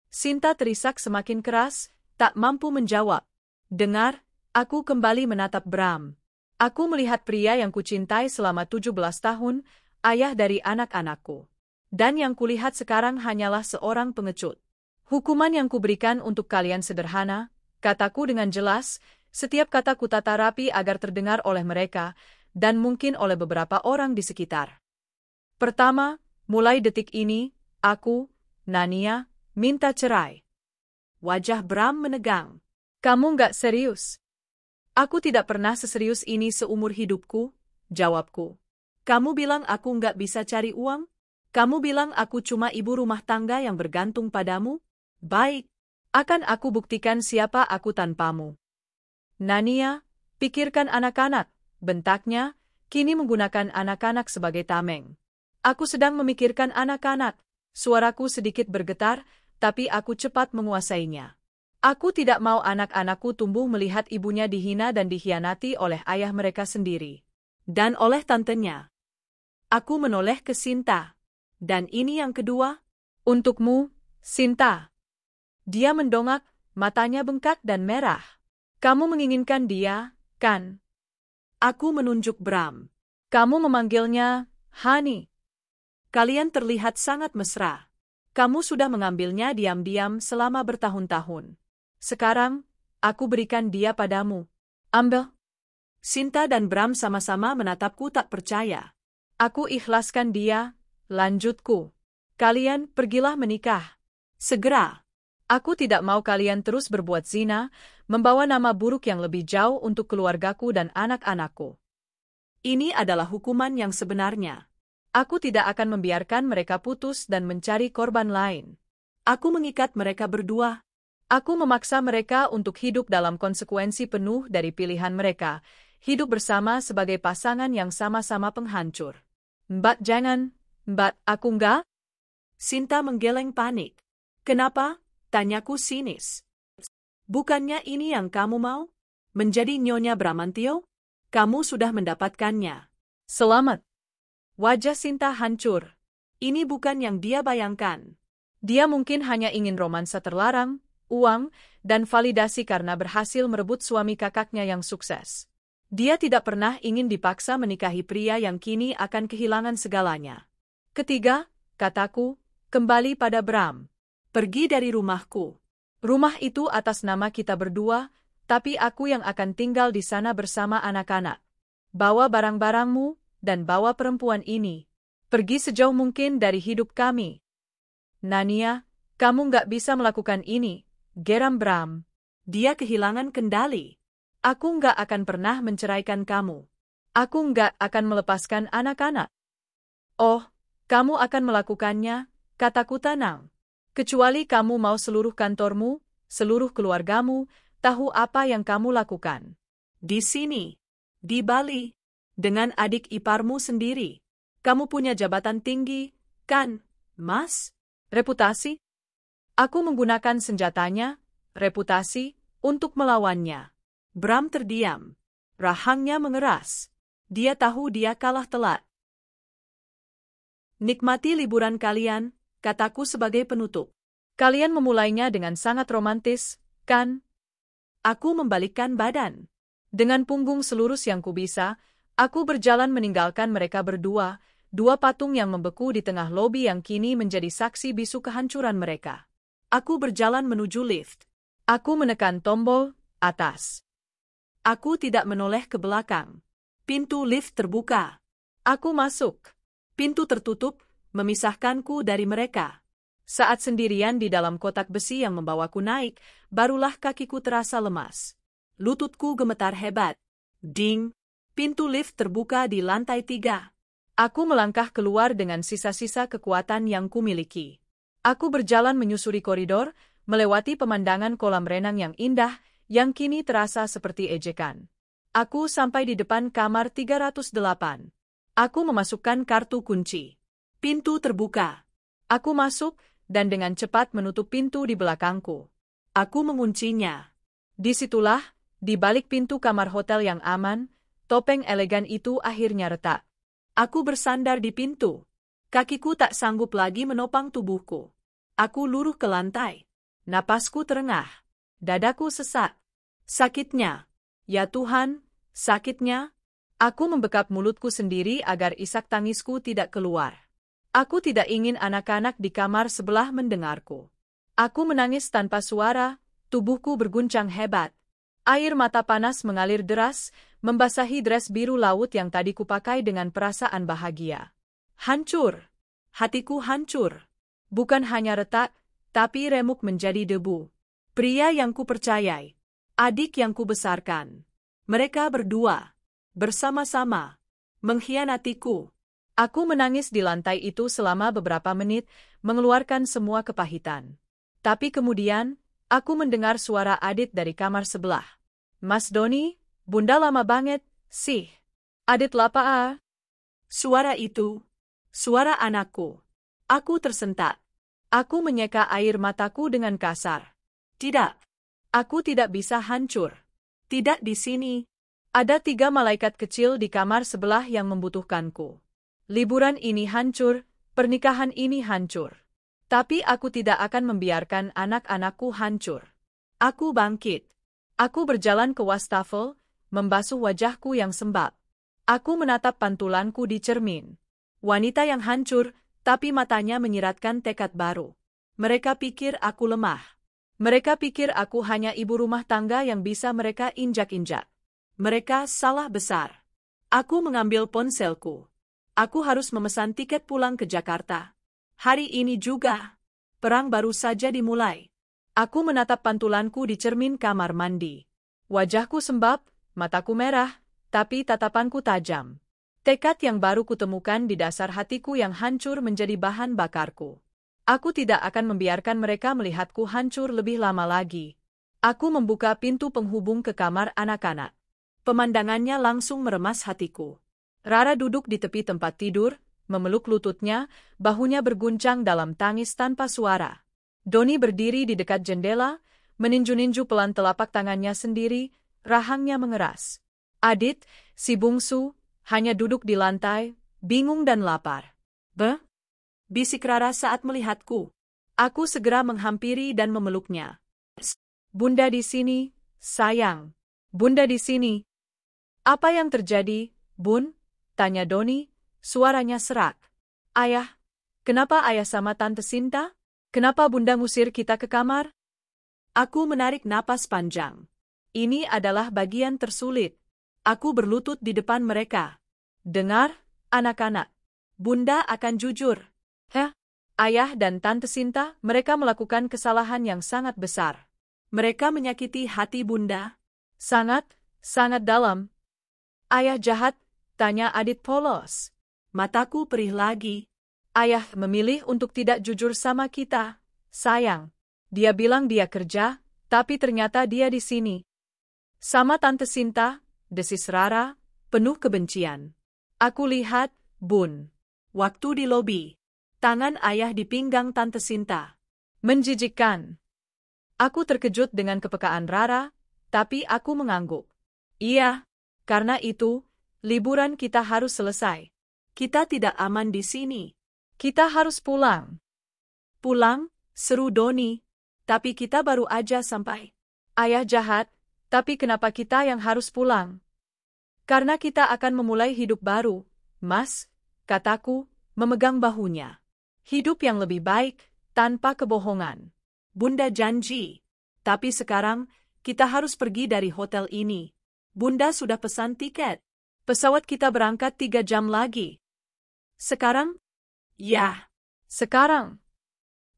Sinta terisak semakin keras, tak mampu menjawab. Dengar, aku kembali menatap Bram. Aku melihat pria yang kucintai selama 17 tahun, ayah dari anak-anakku. Dan yang kulihat sekarang hanyalah seorang pengecut. Hukuman yang kuberikan untuk kalian sederhana, kataku dengan jelas, setiap kata kutata rapi agar terdengar oleh mereka, dan mungkin oleh beberapa orang di sekitar. Pertama, mulai detik ini, aku, Nania, minta cerai. Wajah Bram menegang. Kamu nggak serius? Aku tidak pernah seserius ini seumur hidupku, jawabku. Kamu bilang aku nggak bisa cari uang? Kamu bilang aku cuma ibu rumah tangga yang bergantung padamu? Baik, akan aku buktikan siapa aku tanpamu. Nania, pikirkan anak-anak, bentaknya, kini menggunakan anak-anak sebagai tameng. Aku sedang memikirkan anak-anak, suaraku sedikit bergetar, tapi aku cepat menguasainya. Aku tidak mau anak-anakku tumbuh melihat ibunya dihina dan dikhianati oleh ayah mereka sendiri. Dan oleh tantenya. Aku menoleh ke Sinta. Dan ini yang kedua. Untukmu, Sinta. Dia mendongak, matanya bengkak dan merah. Kamu menginginkan dia, kan? Aku menunjuk Bram. Kamu memanggilnya Honey. Kalian terlihat sangat mesra. Kamu sudah mengambilnya diam-diam selama bertahun-tahun. Sekarang, aku berikan dia padamu. Ambil. Sinta dan Bram sama-sama menatapku tak percaya. Aku ikhlaskan dia, lanjutku. Kalian pergilah menikah. Segera. Aku tidak mau kalian terus berbuat zina, membawa nama buruk yang lebih jauh untuk keluargaku dan anak-anakku. Ini adalah hukuman yang sebenarnya. Aku tidak akan membiarkan mereka putus dan mencari korban lain. Aku mengikat mereka berdua. Aku memaksa mereka untuk hidup dalam konsekuensi penuh dari pilihan mereka, hidup bersama sebagai pasangan yang sama-sama penghancur. Mbak jangan, Mbak aku enggak? Sinta menggeleng panik. Kenapa? Tanyaku sinis. Bukannya ini yang kamu mau? Menjadi Nyonya Bramantio? Kamu sudah mendapatkannya. Selamat. Wajah Sinta hancur. Ini bukan yang dia bayangkan. Dia mungkin hanya ingin romansa terlarang, uang, dan validasi karena berhasil merebut suami kakaknya yang sukses. Dia tidak pernah ingin dipaksa menikahi pria yang kini akan kehilangan segalanya. Ketiga, kataku, kembali pada Bram. Pergi dari rumahku. Rumah itu atas nama kita berdua, tapi aku yang akan tinggal di sana bersama anak-anak. Bawa barang-barangmu, dan bawa perempuan ini. Pergi sejauh mungkin dari hidup kami. Nania, kamu nggak bisa melakukan ini, geram Bram. Dia kehilangan kendali. Aku nggak akan pernah menceraikan kamu. Aku nggak akan melepaskan anak-anak. Oh, kamu akan melakukannya, kataku tenang. Kecuali kamu mau seluruh kantormu, seluruh keluargamu, tahu apa yang kamu lakukan. Di sini, di Bali, dengan adik iparmu sendiri. Kamu punya jabatan tinggi, kan, Mas? Reputasi? Aku menggunakan senjatanya, reputasi, untuk melawannya. Bram terdiam. Rahangnya mengeras. Dia tahu dia kalah telak. Nikmati liburan kalian, kataku sebagai penutup. Kalian memulainya dengan sangat romantis, kan? Aku membalikkan badan. Dengan punggung selurus yang kubisa, aku berjalan meninggalkan mereka berdua, dua patung yang membeku di tengah lobi yang kini menjadi saksi bisu kehancuran mereka. Aku berjalan menuju lift. Aku menekan tombol atas. Aku tidak menoleh ke belakang. Pintu lift terbuka. Aku masuk. Pintu tertutup, memisahkanku dari mereka. Saat sendirian di dalam kotak besi yang membawaku naik, barulah kakiku terasa lemas. Lututku gemetar hebat. Ding! Pintu lift terbuka di lantai 3. Aku melangkah keluar dengan sisa-sisa kekuatan yang kumiliki. Aku berjalan menyusuri koridor, melewati pemandangan kolam renang yang indah, yang kini terasa seperti ejekan. Aku sampai di depan kamar 308. Aku memasukkan kartu kunci. Pintu terbuka. Aku masuk, dan dengan cepat menutup pintu di belakangku. Aku menguncinya. Disitulah, di balik pintu kamar hotel yang aman, topeng elegan itu akhirnya retak. Aku bersandar di pintu. Kakiku tak sanggup lagi menopang tubuhku. Aku luruh ke lantai. Napasku terengah. Dadaku sesak. Sakitnya. Ya Tuhan, sakitnya. Aku membekap mulutku sendiri agar isak tangisku tidak keluar. Aku tidak ingin anak-anak di kamar sebelah mendengarku. Aku menangis tanpa suara, tubuhku berguncang hebat. Air mata panas mengalir deras, membasahi dres biru laut yang tadi kupakai dengan perasaan bahagia. Hancur. Hatiku hancur. Bukan hanya retak, tapi remuk menjadi debu. Pria yang kupercayai. Adik yang kubesarkan. Mereka berdua. Bersama-sama. Mengkhianatiku. Aku menangis di lantai itu selama beberapa menit, mengeluarkan semua kepahitan. Tapi kemudian, aku mendengar suara Adit dari kamar sebelah. Mas Doni, Bunda lama banget, sih. Adit lapa. Suara itu. Suara anakku. Aku tersentak. Aku menyeka air mataku dengan kasar. Tidak. Aku tidak bisa hancur. Tidak di sini. Ada 3 malaikat kecil di kamar sebelah yang membutuhkanku. Liburan ini hancur, pernikahan ini hancur. Tapi aku tidak akan membiarkan anak-anakku hancur. Aku bangkit. Aku berjalan ke wastafel, membasuh wajahku yang sembab. Aku menatap pantulanku di cermin. Wanita yang hancur, tapi matanya menyiratkan tekad baru. Mereka pikir aku lemah. Mereka pikir aku hanya ibu rumah tangga yang bisa mereka injak-injak. Mereka salah besar. Aku mengambil ponselku. Aku harus memesan tiket pulang ke Jakarta. Hari ini juga. Perang baru saja dimulai. Aku menatap pantulanku di cermin kamar mandi. Wajahku sembab, mataku merah, tapi tatapanku tajam. Tekad yang baru kutemukan di dasar hatiku yang hancur menjadi bahan bakarku. Aku tidak akan membiarkan mereka melihatku hancur lebih lama lagi. Aku membuka pintu penghubung ke kamar anak-anak. Pemandangannya langsung meremas hatiku. Rara duduk di tepi tempat tidur, memeluk lututnya, bahunya berguncang dalam tangis tanpa suara. Doni berdiri di dekat jendela, meninju-ninju pelan telapak tangannya sendiri, rahangnya mengeras. Adit, si bungsu, hanya duduk di lantai, bingung dan lapar. Bisik Rara saat melihatku. Aku segera menghampiri dan memeluknya. Bunda di sini, sayang. Bunda di sini. Apa yang terjadi, Bun? Tanya Doni, suaranya serak. Ayah, kenapa ayah sama Tante Sinta? Kenapa Bunda ngusir kita ke kamar? Aku menarik napas panjang. Ini adalah bagian tersulit. Aku berlutut di depan mereka. Dengar, anak-anak. Bunda akan jujur. Ayah dan Tante Sinta, mereka melakukan kesalahan yang sangat besar. Mereka menyakiti hati Bunda. Sangat, sangat dalam. Ayah jahat, tanya Adit polos. Mataku perih lagi. Ayah memilih untuk tidak jujur sama kita. Sayang. Dia bilang dia kerja, tapi ternyata dia di sini. Sama Tante Sinta, desis Rara, penuh kebencian. Aku lihat, Bun. Waktu di lobi. Tangan ayah di pinggang Tante Sinta. Menjijikkan. Aku terkejut dengan kepekaan Rara, tapi aku mengangguk. Iya, karena itu, liburan kita harus selesai. Kita tidak aman di sini. Kita harus pulang. Pulang, seru Doni. Tapi kita baru aja sampai. Ayah jahat, tapi kenapa kita yang harus pulang? Karena kita akan memulai hidup baru, Mas, kataku, memegang bahunya. Hidup yang lebih baik, tanpa kebohongan. Bunda janji. Tapi sekarang, kita harus pergi dari hotel ini. Bunda sudah pesan tiket. Pesawat kita berangkat 3 jam lagi. Sekarang? Ya. Sekarang.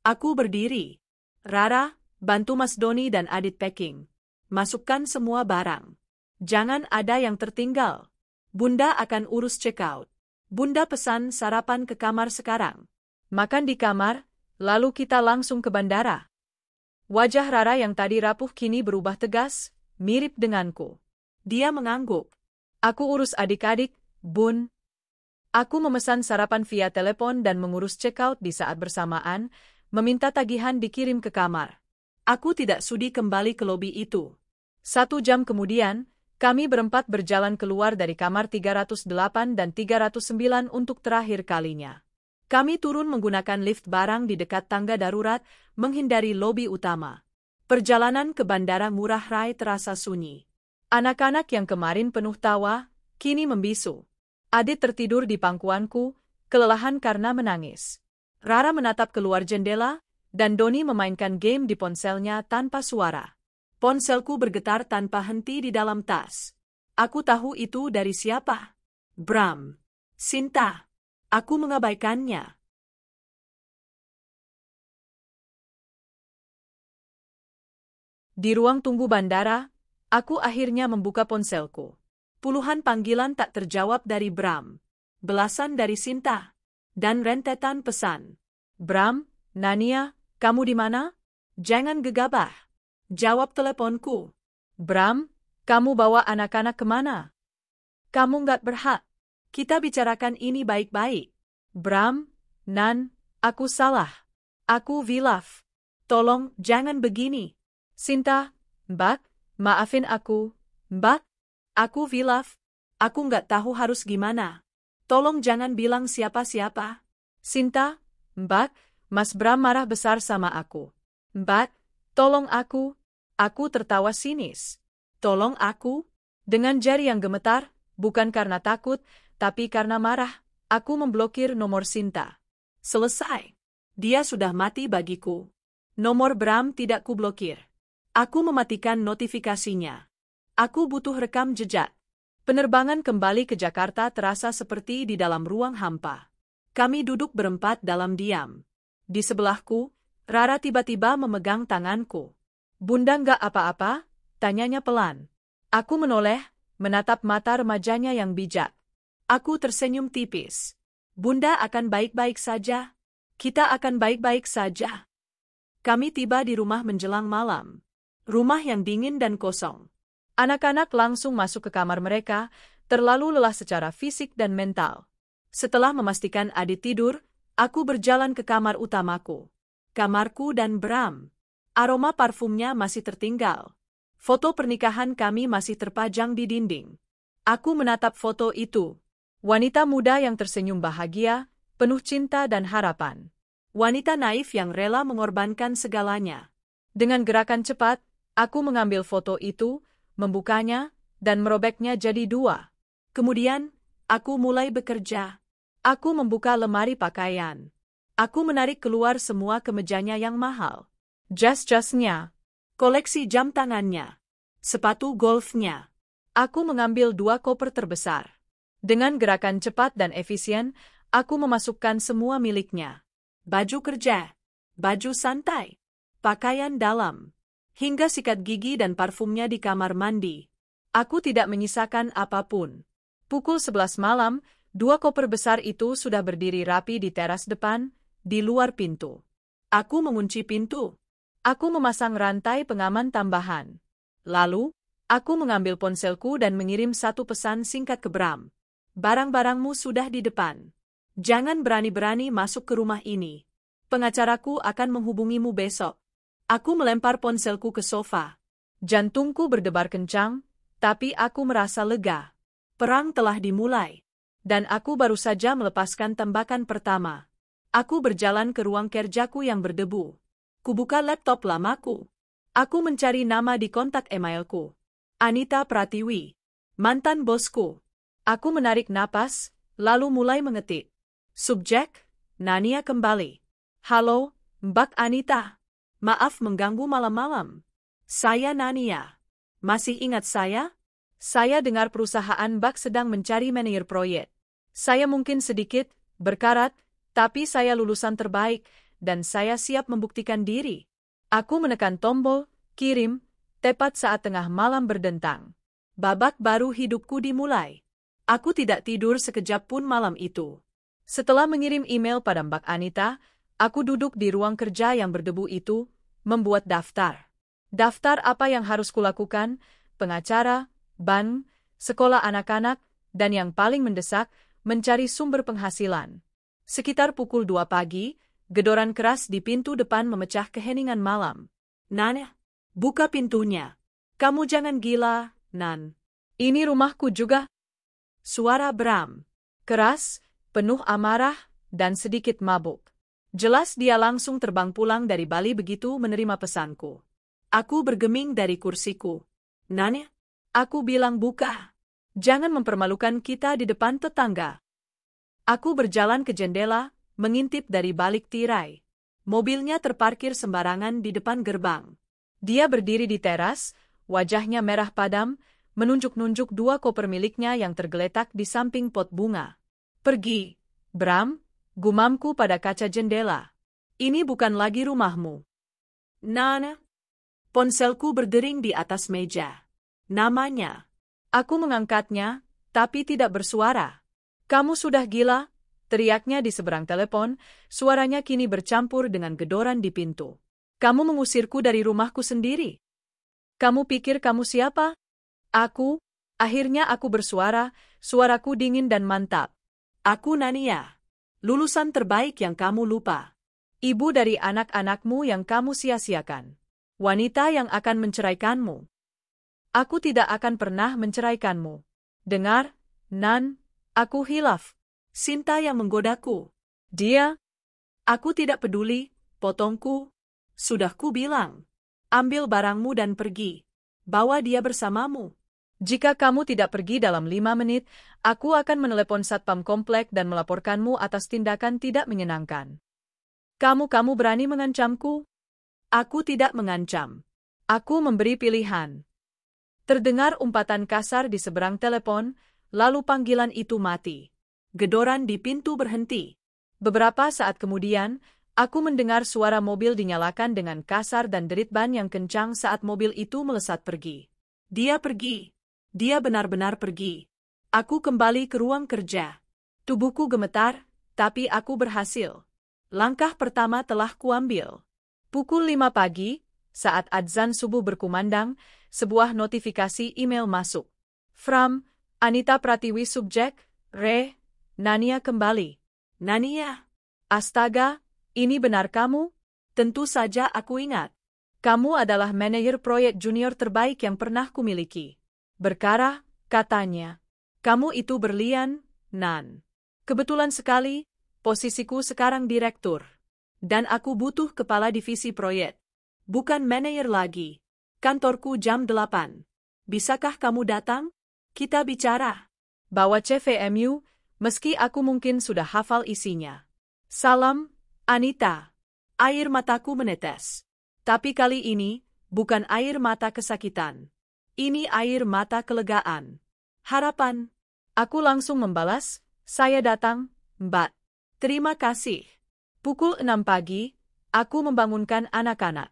Aku berdiri. Rara, bantu Mas Doni dan Adit packing. Masukkan semua barang. Jangan ada yang tertinggal. Bunda akan urus check-out. Bunda pesan sarapan ke kamar sekarang. Makan di kamar, lalu kita langsung ke bandara. Wajah Rara yang tadi rapuh kini berubah tegas, mirip denganku. Dia mengangguk. Aku urus adik-adik, Bun. Aku memesan sarapan via telepon dan mengurus check-out di saat bersamaan, meminta tagihan dikirim ke kamar. Aku tidak sudi kembali ke lobi itu. 1 jam kemudian, kami berempat berjalan keluar dari kamar 308 dan 309 untuk terakhir kalinya. Kami turun menggunakan lift barang di dekat tangga darurat, menghindari lobi utama. Perjalanan ke Bandara Ngurah Rai terasa sunyi. Anak-anak yang kemarin penuh tawa, kini membisu. Adit tertidur di pangkuanku, kelelahan karena menangis. Rara menatap keluar jendela, dan Doni memainkan game di ponselnya tanpa suara. Ponselku bergetar tanpa henti di dalam tas. Aku tahu itu dari siapa. Bram. Sinta. Aku mengabaikannya. Di ruang tunggu bandara, aku akhirnya membuka ponselku. Puluhan panggilan tak terjawab dari Bram. Belasan dari Sinta. Dan rentetan pesan. Bram, Nania, kamu di mana? Jangan gegabah. Jawab teleponku. Bram, kamu bawa anak-anak kemana? Kamu nggak berhak. Kita bicarakan ini baik-baik. Bram, Nan, aku salah. Aku Vilaf. Tolong jangan begini. Sinta, Mbak, maafin aku. Mbak, aku Vilaf. Aku nggak tahu harus gimana. Tolong jangan bilang siapa-siapa. Sinta, Mbak, Mas Bram marah besar sama aku. Mbak, tolong aku. Aku tertawa sinis. Tolong aku? Dengan jari yang gemetar, Bukan karena takut, tapi karena marah, aku memblokir nomor Sinta. Selesai. Dia sudah mati bagiku. Nomor Bram tidak kublokir. Aku mematikan notifikasinya. Aku butuh rekam jejak. Penerbangan kembali ke Jakarta terasa seperti di dalam ruang hampa. Kami duduk berempat dalam diam. Di sebelahku, Rara tiba-tiba memegang tanganku. Bunda nggak apa-apa? Tanyanya pelan. Aku menoleh, menatap mata remajanya yang bijak. Aku tersenyum tipis. Bunda akan baik-baik saja. Kita akan baik-baik saja. Kami tiba di rumah menjelang malam. Rumah yang dingin dan kosong. Anak-anak langsung masuk ke kamar mereka, terlalu lelah secara fisik dan mental. Setelah memastikan Adit tidur, aku berjalan ke kamar utamaku. Kamarku dan Bram. Aroma parfumnya masih tertinggal. Foto pernikahan kami masih terpajang di dinding. Aku menatap foto itu. Wanita muda yang tersenyum bahagia, penuh cinta dan harapan. Wanita naif yang rela mengorbankan segalanya. Dengan gerakan cepat, aku mengambil foto itu, membukanya, dan merobeknya jadi dua. Kemudian, aku mulai bekerja. Aku membuka lemari pakaian. Aku menarik keluar semua kemejanya yang mahal. Jas-jasnya. Koleksi jam tangannya. Sepatu golfnya. Aku mengambil 2 koper terbesar. Dengan gerakan cepat dan efisien, aku memasukkan semua miliknya. Baju kerja. Baju santai. Pakaian dalam. Hingga sikat gigi dan parfumnya di kamar mandi. Aku tidak menyisakan apapun. Pukul 11 malam, 2 koper besar itu sudah berdiri rapi di teras depan, di luar pintu. Aku mengunci pintu. Aku memasang rantai pengaman tambahan. Lalu, aku mengambil ponselku dan mengirim 1 pesan singkat ke Bram. Barang-barangmu sudah di depan. Jangan berani-berani masuk ke rumah ini. Pengacaraku akan menghubungimu besok. Aku melempar ponselku ke sofa. Jantungku berdebar kencang, tapi aku merasa lega. Perang telah dimulai. Dan aku baru saja melepaskan tembakan pertama. Aku berjalan ke ruang kerjaku yang berdebu. Kubuka laptop lamaku. Aku mencari nama di kontak emailku. Anita Pratiwi. Mantan bosku. Aku menarik napas, lalu mulai mengetik. Subjek, Nania kembali. Halo, Mbak Anita. Maaf mengganggu malam-malam. Saya Nania. Masih ingat saya? Saya dengar perusahaan Mbak sedang mencari manajer proyek. Saya mungkin sedikit berkarat, tapi saya lulusan terbaik, dan saya siap membuktikan diri. Aku menekan tombol, kirim, tepat saat tengah malam berdentang. Babak baru hidupku dimulai. Aku tidak tidur sekejap pun malam itu. Setelah mengirim email pada Mbak Anita, aku duduk di ruang kerja yang berdebu itu, membuat daftar. Daftar apa yang harus kulakukan, pengacara, bank, sekolah anak-anak, dan yang paling mendesak, mencari sumber penghasilan. Sekitar pukul 2 pagi, gedoran keras di pintu depan memecah keheningan malam. Nan, buka pintunya. Kamu jangan gila, Nan. Ini rumahku juga. Suara Bram. Keras, penuh amarah, dan sedikit mabuk. Jelas dia langsung terbang pulang dari Bali begitu menerima pesanku. Aku bergeming dari kursiku. Nan, aku bilang buka. Jangan mempermalukan kita di depan tetangga. Aku berjalan ke jendela, mengintip dari balik tirai. Mobilnya terparkir sembarangan di depan gerbang. Dia berdiri di teras, wajahnya merah padam, menunjuk-nunjuk 2 koper miliknya yang tergeletak di samping pot bunga. Pergi, Bram, gumamku pada kaca jendela. Ini bukan lagi rumahmu. Nana. Ponselku berdering di atas meja. Namanya. Aku mengangkatnya, tapi tidak bersuara. Kamu sudah gila? Teriaknya di seberang telepon, suaranya kini bercampur dengan gedoran di pintu. Kamu mengusirku dari rumahku sendiri. Kamu pikir kamu siapa? Akhirnya aku bersuara, suaraku dingin dan mantap. Aku Nania. Lulusan terbaik yang kamu lupa. Ibu dari anak-anakmu yang kamu sia-siakan. Wanita yang akan menceraikanmu. Aku tidak akan pernah menceraikanmu. Dengar, Nan, aku hilaf. Sinta yang menggodaku. Dia? Aku tidak peduli, potongku. Sudah ku bilang. Ambil barangmu dan pergi. Bawa dia bersamamu. Jika kamu tidak pergi dalam 5 menit, aku akan menelepon satpam komplek dan melaporkanmu atas tindakan tidak menyenangkan. Kamu berani mengancamku? Aku tidak mengancam. Aku memberi pilihan. Terdengar umpatan kasar di seberang telepon, lalu panggilan itu mati. Gedoran di pintu berhenti. Beberapa saat kemudian, aku mendengar suara mobil dinyalakan dengan kasar dan derit ban yang kencang saat mobil itu melesat pergi. Dia pergi. Dia benar-benar pergi. Aku kembali ke ruang kerja. Tubuhku gemetar, tapi aku berhasil. Langkah pertama telah kuambil. Pukul 5 pagi, saat adzan subuh berkumandang, sebuah notifikasi email masuk. From Anita Pratiwi subjek, Re, Nania kembali. Nania. Astaga, ini benar kamu? Tentu saja aku ingat. Kamu adalah manajer proyek junior terbaik yang pernah kumiliki. Berkara, katanya. Kamu itu berlian, Nan. Kebetulan sekali, posisiku sekarang direktur. Dan aku butuh kepala divisi proyek. Bukan manajer lagi. Kantorku jam 8. Bisakah kamu datang? Kita bicara. Bawa CVMU, meski aku mungkin sudah hafal isinya. Salam, Anita. Air mataku menetes. Tapi kali ini, bukan air mata kesakitan. Ini air mata kelegaan. Harapan. Aku langsung membalas, saya datang, Mbak. Terima kasih. Pukul 6 pagi, aku membangunkan anak-anak.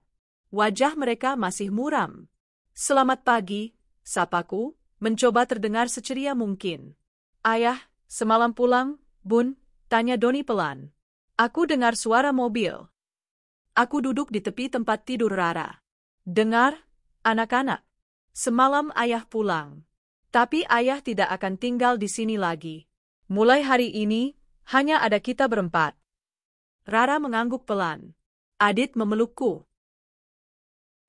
Wajah mereka masih muram. Selamat pagi, sapaku, mencoba terdengar seceria mungkin. Ayah, semalam pulang, Bun, tanya Doni pelan. Aku dengar suara mobil. Aku duduk di tepi tempat tidur Rara. Dengar, anak-anak. Semalam ayah pulang. Tapi ayah tidak akan tinggal di sini lagi. Mulai hari ini, hanya ada kita berempat. Rara mengangguk pelan. Adit memelukku.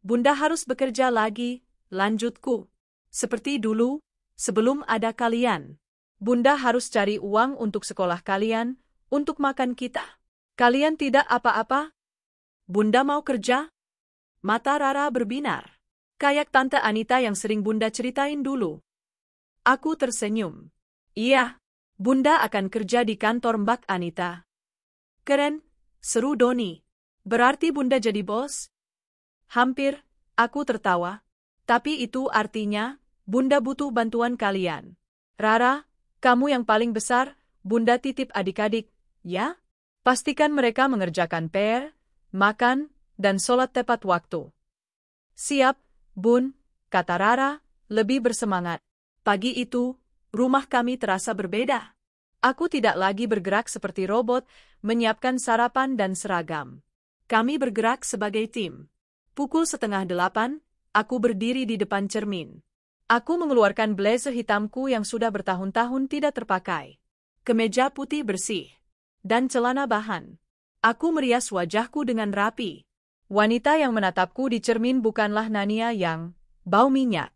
Bunda harus bekerja lagi, lanjutku. Seperti dulu, sebelum ada kalian. Bunda harus cari uang untuk sekolah kalian, untuk makan kita. Kalian tidak apa-apa? Bunda mau kerja? Mata Rara berbinar. Kayak Tante Anita yang sering Bunda ceritain dulu. Aku tersenyum. Iya, Bunda akan kerja di kantor Mbak Anita. Keren, seru Doni. Berarti Bunda jadi bos? Hampir, aku tertawa. Tapi itu artinya, Bunda butuh bantuan kalian. Rara, kamu yang paling besar, Bunda titip adik-adik, ya? Pastikan mereka mengerjakan PR, makan, dan sholat tepat waktu. Siap, Bun, kata Rara, lebih bersemangat. Pagi itu, rumah kami terasa berbeda. Aku tidak lagi bergerak seperti robot, menyiapkan sarapan dan seragam. Kami bergerak sebagai tim. Pukul 7:30, aku berdiri di depan cermin. Aku mengeluarkan blazer hitamku yang sudah bertahun-tahun tidak terpakai. Kemeja putih bersih. Dan celana bahan. Aku merias wajahku dengan rapi. Wanita yang menatapku di cermin bukanlah Nania yang bau minyak.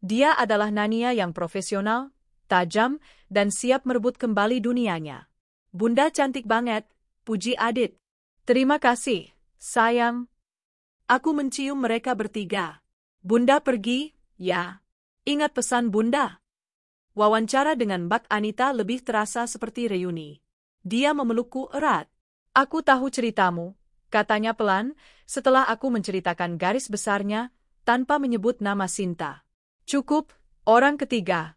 Dia adalah Nania yang profesional, tajam, dan siap merebut kembali dunianya. Bunda cantik banget, puji Adit. Terima kasih, sayang. Aku mencium mereka bertiga. Bunda pergi, ya. Ingat pesan Bunda. Wawancara dengan Mbak Anita lebih terasa seperti reuni. Dia memelukku erat. Aku tahu ceritamu, katanya pelan, setelah aku menceritakan garis besarnya, tanpa menyebut nama Sinta. Cukup, orang ketiga.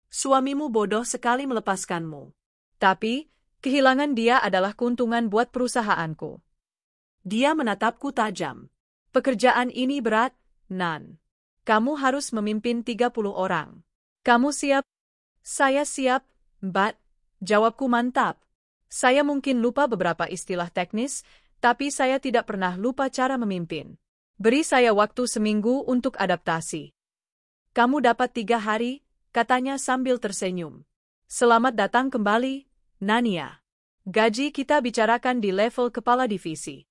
Suamimu bodoh sekali melepaskanmu. Tapi, kehilangan dia adalah keuntungan buat perusahaanku. Dia menatapku tajam. Pekerjaan ini berat, Nan. Kamu harus memimpin 30 orang. Kamu siap? Saya siap, Mbak. Jawabku mantap. Saya mungkin lupa beberapa istilah teknis, tapi saya tidak pernah lupa cara memimpin. Beri saya waktu seminggu untuk adaptasi. Kamu dapat 3 hari, katanya sambil tersenyum. Selamat datang kembali, Nania. Gaji kita bicarakan di level kepala divisi.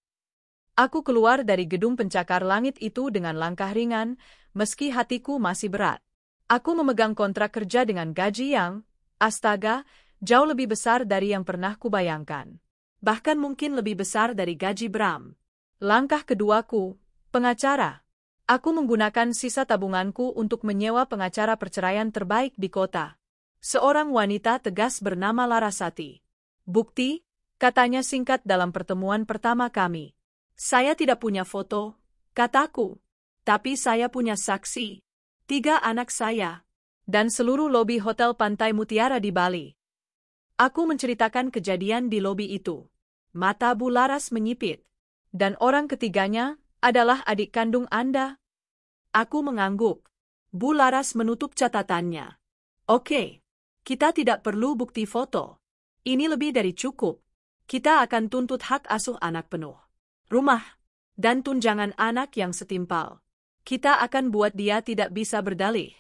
Aku keluar dari gedung pencakar langit itu dengan langkah ringan, meski hatiku masih berat. Aku memegang kontrak kerja dengan gaji yang, astaga, jauh lebih besar dari yang pernah kubayangkan. Bahkan mungkin lebih besar dari gaji Bram. Langkah keduaku, pengacara. Aku menggunakan sisa tabunganku untuk menyewa pengacara perceraian terbaik di kota. Seorang wanita tegas bernama Larasati. Bukti, katanya singkat dalam pertemuan pertama kami. Saya tidak punya foto, kataku. Tapi saya punya saksi. 3 anak saya. Dan seluruh lobi Hotel Pantai Mutiara di Bali. Aku menceritakan kejadian di lobi itu. Mata Bu Laras menyipit. Dan orang ketiganya adalah adik kandung Anda. Aku mengangguk. Bu Laras menutup catatannya. Oke. Kita tidak perlu bukti foto. Ini lebih dari cukup. Kita akan tuntut hak asuh anak penuh. Rumah. Dan tunjangan anak yang setimpal. Kita akan buat dia tidak bisa berdalih.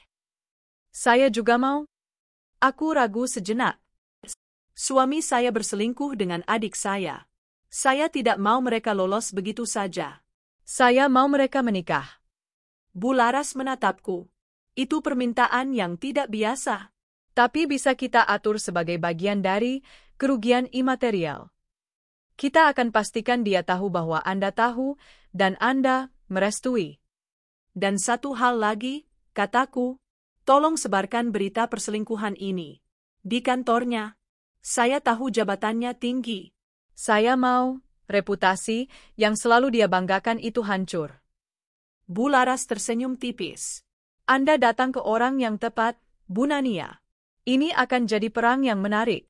Saya juga mau. Aku ragu sejenak. Suami saya berselingkuh dengan adik saya. Saya tidak mau mereka lolos begitu saja. Saya mau mereka menikah. Bu Laras menatapku. Itu permintaan yang tidak biasa. Tapi bisa kita atur sebagai bagian dari kerugian imaterial. Kita akan pastikan dia tahu bahwa Anda tahu dan Anda merestui. Dan satu hal lagi, kataku, tolong sebarkan berita perselingkuhan ini. Di kantornya, saya tahu jabatannya tinggi. Saya mau reputasi yang selalu dia banggakan itu hancur. Bu Laras tersenyum tipis. Anda datang ke orang yang tepat, Bu Nania. Ini akan jadi perang yang menarik.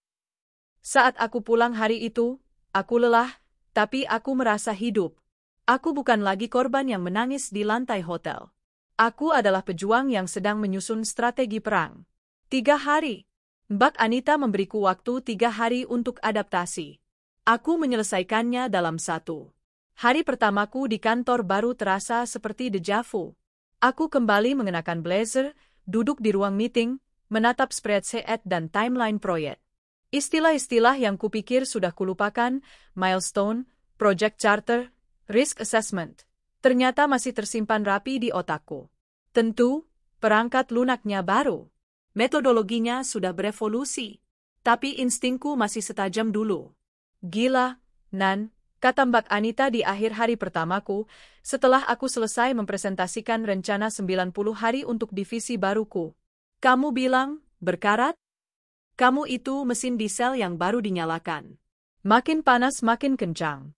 Saat aku pulang hari itu, aku lelah, tapi aku merasa hidup. Aku bukan lagi korban yang menangis di lantai hotel. Aku adalah pejuang yang sedang menyusun strategi perang. 3 hari. Mbak Anita memberiku waktu 3 hari untuk adaptasi. Aku menyelesaikannya dalam 1 hari pertamaku di kantor baru terasa seperti deja vu. Aku kembali mengenakan blazer, duduk di ruang meeting, menatap spreadsheet dan timeline proyek. Istilah-istilah yang kupikir sudah kulupakan, milestone, project charter, risk assessment, ternyata masih tersimpan rapi di otakku. Tentu, perangkat lunaknya baru. Metodologinya sudah berevolusi. Tapi instingku masih setajam dulu. Gila, Nan, kata Mbak Anita di akhir hari pertamaku, setelah aku selesai mempresentasikan rencana 90 hari untuk divisi baruku. Kamu bilang, berkarat? Kamu itu mesin diesel yang baru dinyalakan. Makin panas makin kencang.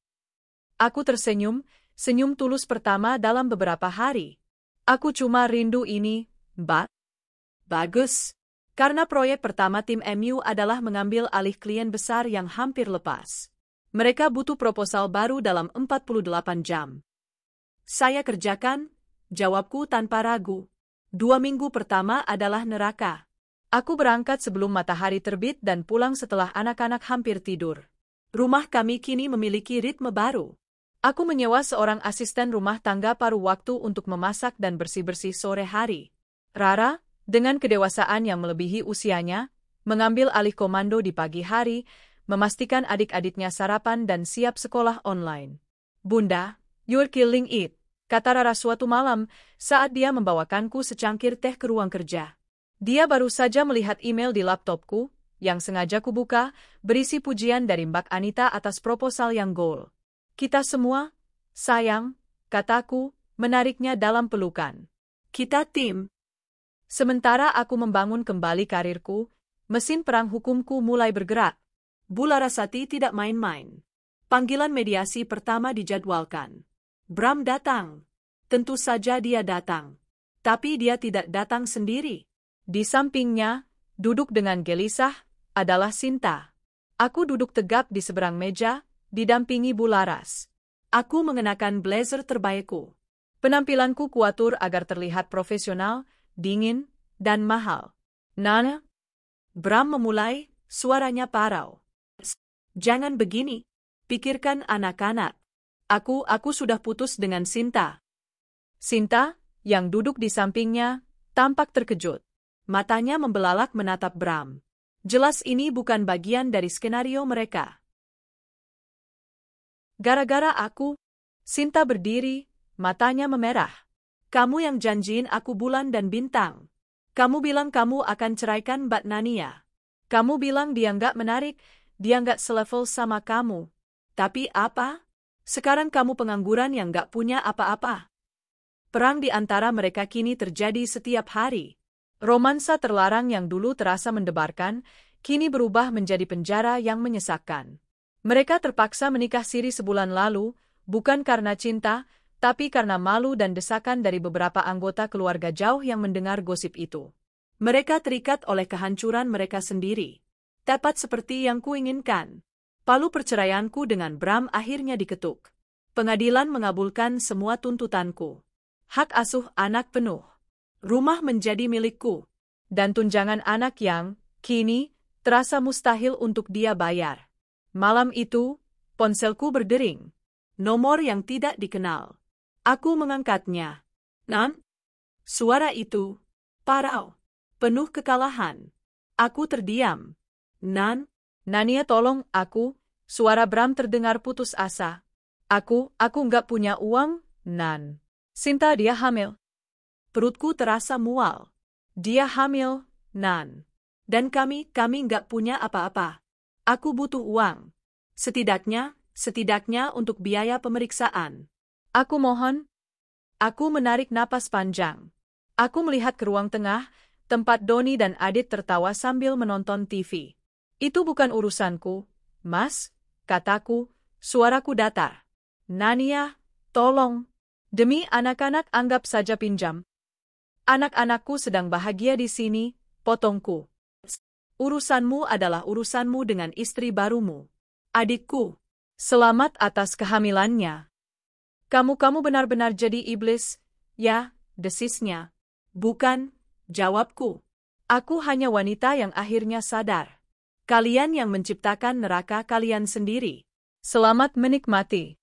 Aku tersenyum, senyum tulus pertama dalam beberapa hari. Aku cuma rindu ini, Mbak. Bagus. Karena proyek pertama tim MU adalah mengambil alih klien besar yang hampir lepas. Mereka butuh proposal baru dalam 48 jam. Saya kerjakan, jawabku tanpa ragu. 2 minggu pertama adalah neraka. Aku berangkat sebelum matahari terbit dan pulang setelah anak-anak hampir tidur. Rumah kami kini memiliki ritme baru. Aku menyewa seorang asisten rumah tangga paruh waktu untuk memasak dan bersih-bersih sore hari. Rara, dengan kedewasaan yang melebihi usianya, mengambil alih komando di pagi hari, memastikan adik-adiknya sarapan dan siap sekolah online. Bunda, you're killing it, kata Rara suatu malam saat dia membawakanku secangkir teh ke ruang kerja. Dia baru saja melihat email di laptopku, yang sengaja kubuka, berisi pujian dari Mbak Anita atas proposal yang goal. Kita semua, sayang, kataku, menariknya dalam pelukan. Kita tim. Sementara aku membangun kembali karirku, mesin perang hukumku mulai bergerak. Bu Larasati tidak main-main. Panggilan mediasi pertama dijadwalkan. Bram datang. Tentu saja dia datang. Tapi dia tidak datang sendiri. Di sampingnya, duduk dengan gelisah, adalah Sinta. Aku duduk tegap di seberang meja, didampingi Bu Laras. Aku mengenakan blazer terbaikku. Penampilanku kuatur agar terlihat profesional, dingin, dan mahal. Nana? Bram memulai, suaranya parau. Jangan begini. Pikirkan anak-anak. Aku sudah putus dengan Sinta. Sinta, yang duduk di sampingnya, tampak terkejut. Matanya membelalak menatap Bram. Jelas ini bukan bagian dari skenario mereka. Gara-gara aku, Sinta berdiri, matanya memerah. Kamu yang janjiin aku bulan dan bintang. Kamu bilang kamu akan ceraikan Mbak Nania. Kamu bilang dia nggak menarik, dia nggak selevel sama kamu. Tapi apa? Sekarang kamu pengangguran yang nggak punya apa-apa. Perang di antara mereka kini terjadi setiap hari. Romansa terlarang yang dulu terasa mendebarkan, kini berubah menjadi penjara yang menyesakkan. Mereka terpaksa menikah siri sebulan lalu, bukan karena cinta, tapi karena malu dan desakan dari beberapa anggota keluarga jauh yang mendengar gosip itu. Mereka terikat oleh kehancuran mereka sendiri. Tepat seperti yang kuinginkan. Palu perceraianku dengan Bram akhirnya diketuk. Pengadilan mengabulkan semua tuntutanku. Hak asuh anak penuh. Rumah menjadi milikku. Dan tunjangan anak yang, kini, terasa mustahil untuk dia bayar. Malam itu, ponselku berdering. Nomor yang tidak dikenal. Aku mengangkatnya. Nan? Suara itu, parau. Penuh kekalahan. Aku terdiam. Nan? Nania tolong aku, suara Bram terdengar putus asa. Aku nggak punya uang, Nan. Sinta dia hamil. Perutku terasa mual. Dia hamil, Nan. Dan kami nggak punya apa-apa. Aku butuh uang. Setidaknya untuk biaya pemeriksaan. Aku mohon. Aku menarik napas panjang. Aku melihat ke ruang tengah, tempat Doni dan Adit tertawa sambil menonton TV. Itu bukan urusanku, Mas, kataku, suaraku datar. Nania, tolong. Demi anak-anak anggap saja pinjam. Anak-anakku sedang bahagia di sini, potongku. Urusanmu adalah urusanmu dengan istri barumu. Adikku, selamat atas kehamilannya. Kamu benar-benar jadi iblis, ya, desisnya. Bukan, jawabku. Aku hanya wanita yang akhirnya sadar. Kalian yang menciptakan neraka kalian sendiri. Selamat menikmati.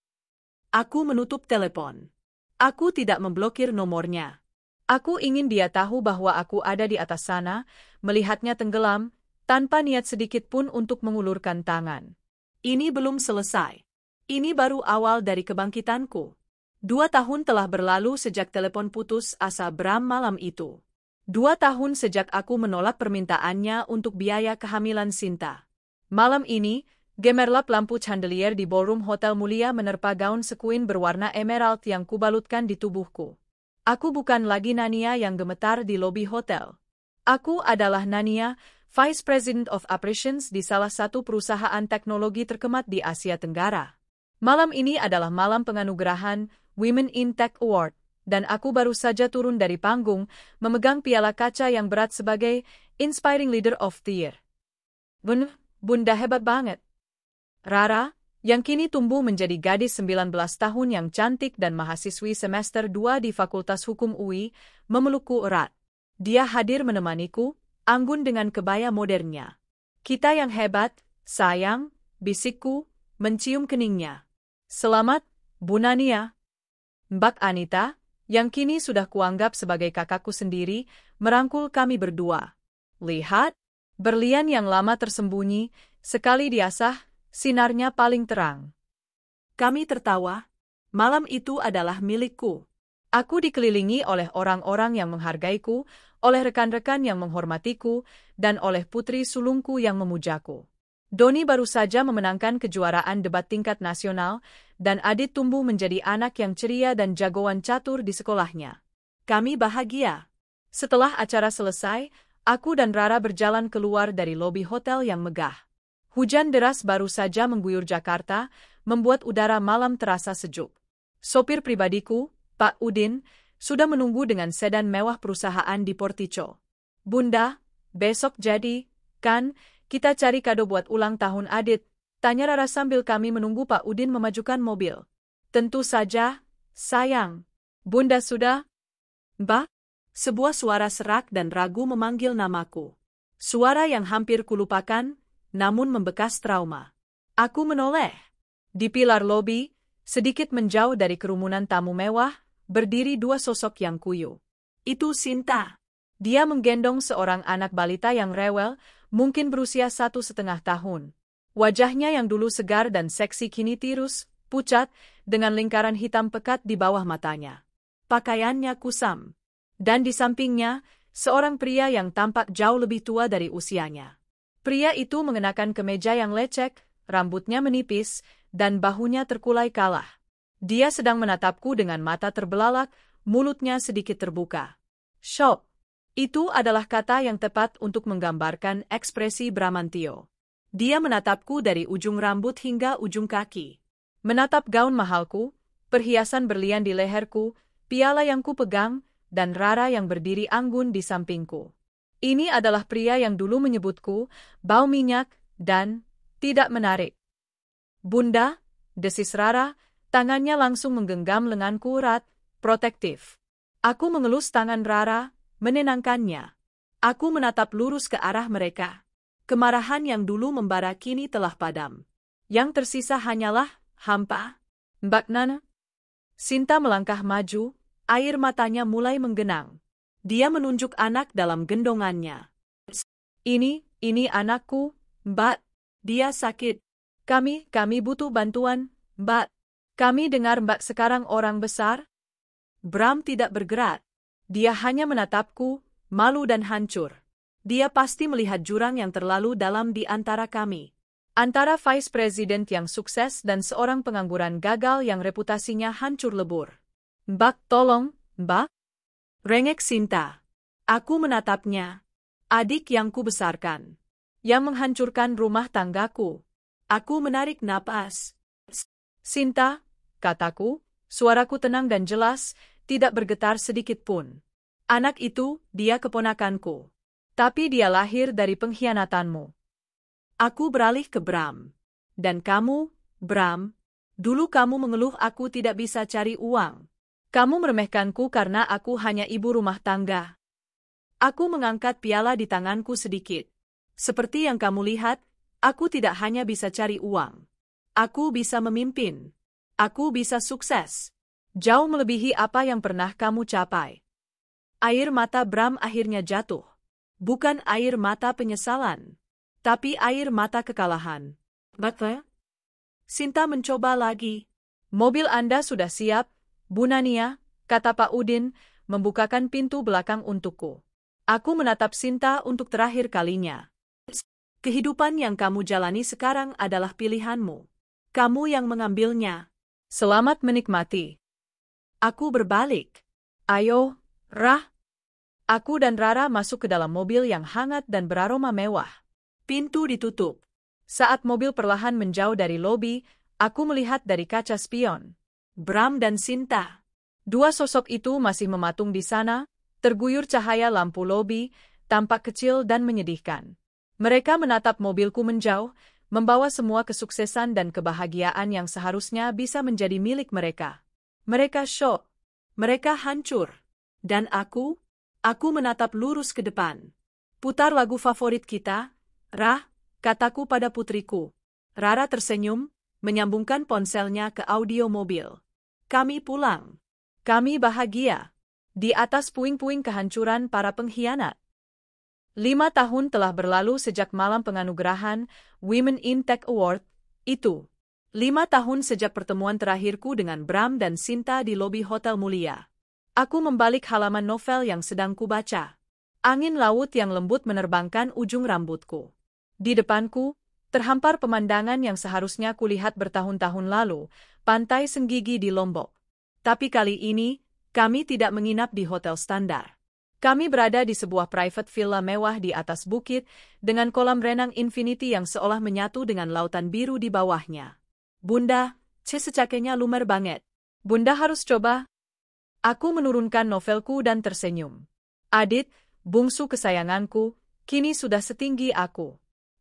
Aku menutup telepon. Aku tidak memblokir nomornya. Aku ingin dia tahu bahwa aku ada di atas sana, melihatnya tenggelam, tanpa niat sedikit pun untuk mengulurkan tangan. Ini belum selesai. Ini baru awal dari kebangkitanku. 2 tahun telah berlalu sejak telepon putus asa Bram malam itu. 2 tahun sejak aku menolak permintaannya untuk biaya kehamilan Sinta. Malam ini, gemerlap lampu chandelier di ballroom hotel mulia menerpa gaun sekuin berwarna emerald yang kubalutkan di tubuhku. Aku bukan lagi Nania yang gemetar di lobi hotel. Aku adalah Nania, Vice President of Operations di salah satu perusahaan teknologi terkemat di Asia Tenggara. Malam ini adalah malam penganugerahan Women in Tech Award, dan aku baru saja turun dari panggung, memegang piala kaca yang berat sebagai Inspiring Leader of the Year. Bunda hebat banget. Rara, yang kini tumbuh menjadi gadis 19 tahun yang cantik dan mahasiswi semester 2 di Fakultas Hukum UI, memelukku erat. Dia hadir menemaniku, anggun dengan kebaya modernnya. Kita yang hebat, sayang, bisikku, mencium keningnya. Selamat, Bu Nania. Mbak Anita, yang kini sudah kuanggap sebagai kakakku sendiri, merangkul kami berdua. Lihat, berlian yang lama tersembunyi, sekali diasah, sinarnya paling terang. Kami tertawa. Malam itu adalah milikku. Aku dikelilingi oleh orang-orang yang menghargaiku, oleh rekan-rekan yang menghormatiku, dan oleh putri sulungku yang memujaku. Doni baru saja memenangkan kejuaraan debat tingkat nasional, dan Adit tumbuh menjadi anak yang ceria dan jagoan catur di sekolahnya. Kami bahagia. Setelah acara selesai, aku dan Rara berjalan keluar dari lobi hotel yang megah. Hujan deras baru saja mengguyur Jakarta, membuat udara malam terasa sejuk. Sopir pribadiku, Pak Udin, sudah menunggu dengan sedan mewah perusahaan di Portico. Bunda, besok jadi, kan, kita cari kado buat ulang tahun Adit, tanya Rara sambil kami menunggu Pak Udin memajukan mobil. Tentu saja, sayang. Bunda sudah? Mbak? Sebuah suara serak dan ragu memanggil namaku. Suara yang hampir kulupakan, namun membekas trauma. Aku menoleh. Di pilar lobi, sedikit menjauh dari kerumunan tamu mewah, berdiri 2 sosok yang kuyu. Itu Sinta. Dia menggendong seorang anak balita yang rewel, mungkin berusia 1,5 tahun. Wajahnya yang dulu segar dan seksi kini tirus, pucat, dengan lingkaran hitam pekat di bawah matanya. Pakaiannya kusam. Dan di sampingnya, seorang pria yang tampak jauh lebih tua dari usianya. Pria itu mengenakan kemeja yang lecek, rambutnya menipis, dan bahunya terkulai kalah. Dia sedang menatapku dengan mata terbelalak, mulutnya sedikit terbuka. Shock. Itu adalah kata yang tepat untuk menggambarkan ekspresi Bramantio. Dia menatapku dari ujung rambut hingga ujung kaki. Menatap gaun mahalku, perhiasan berlian di leherku, piala yang ku pegang, dan Rara yang berdiri anggun di sampingku. Ini adalah pria yang dulu menyebutku, bau minyak, dan tidak menarik. Bunda, desis Rara, tangannya langsung menggenggam lenganku erat, protektif. Aku mengelus tangan Rara, menenangkannya. Aku menatap lurus ke arah mereka. Kemarahan yang dulu membara kini telah padam. Yang tersisa hanyalah hampa. Mbak Nana. Sinta melangkah maju, air matanya mulai menggenang. Dia menunjuk anak dalam gendongannya. Ini anakku, Mbak. Dia sakit. Kami butuh bantuan, Mbak. Kami dengar Mbak sekarang orang besar. Bram tidak bergerak. Dia hanya menatapku, malu dan hancur. Dia pasti melihat jurang yang terlalu dalam di antara kami. Antara vice president yang sukses dan seorang pengangguran gagal yang reputasinya hancur lebur. Mbak, tolong, Mbak. Rengek Sinta. Aku menatapnya. Adik yang kubesarkan. Yang menghancurkan rumah tanggaku. Aku menarik napas. Sinta, kataku, suaraku tenang dan jelas, tidak bergetar sedikit pun. Anak itu, dia keponakanku. Tapi dia lahir dari pengkhianatanmu. Aku beralih ke Bram. Dan kamu, Bram, dulu kamu mengeluh aku tidak bisa cari uang. Kamu meremehkanku karena aku hanya ibu rumah tangga. Aku mengangkat piala di tanganku sedikit. Seperti yang kamu lihat, aku tidak hanya bisa cari uang. Aku bisa memimpin. Aku bisa sukses. Jauh melebihi apa yang pernah kamu capai. Air mata Bram akhirnya jatuh. Bukan air mata penyesalan, tapi air mata kekalahan. Butler? Sinta mencoba lagi. Mobil Anda sudah siap, Bu Nania, kata Pak Udin, membukakan pintu belakang untukku. Aku menatap Sinta untuk terakhir kalinya. Kehidupan yang kamu jalani sekarang adalah pilihanmu. Kamu yang mengambilnya. Selamat menikmati. Aku berbalik. Ayo, Rah. Aku dan Rara masuk ke dalam mobil yang hangat dan beraroma mewah. Pintu ditutup. Saat mobil perlahan menjauh dari lobi, aku melihat dari kaca spion. Bram dan Sinta. Dua sosok itu masih mematung di sana, terguyur cahaya lampu lobi, tampak kecil dan menyedihkan. Mereka menatap mobilku menjauh, membawa semua kesuksesan dan kebahagiaan yang seharusnya bisa menjadi milik mereka. Mereka syok. Mereka hancur. Dan aku menatap lurus ke depan. Putar lagu favorit kita, Rah, kataku pada putriku. Rara tersenyum, menyambungkan ponselnya ke audio mobil. Kami pulang. Kami bahagia. Di atas puing-puing kehancuran para pengkhianat. 5 tahun telah berlalu sejak malam penganugerahan Women in Tech Award itu. 5 tahun sejak pertemuan terakhirku dengan Bram dan Sinta di lobi Hotel Mulia. Aku membalik halaman novel yang sedang kubaca. Angin laut yang lembut menerbangkan ujung rambutku. Di depanku, terhampar pemandangan yang seharusnya kulihat bertahun-tahun lalu, pantai Senggigi di Lombok. Tapi kali ini, kami tidak menginap di hotel standar. Kami berada di sebuah private villa mewah di atas bukit, dengan kolam renang infinity yang seolah menyatu dengan lautan biru di bawahnya. Bunda, secakenya lumer banget. Bunda harus coba. Aku menurunkan novelku dan tersenyum. Adit, bungsu kesayanganku, kini sudah setinggi aku.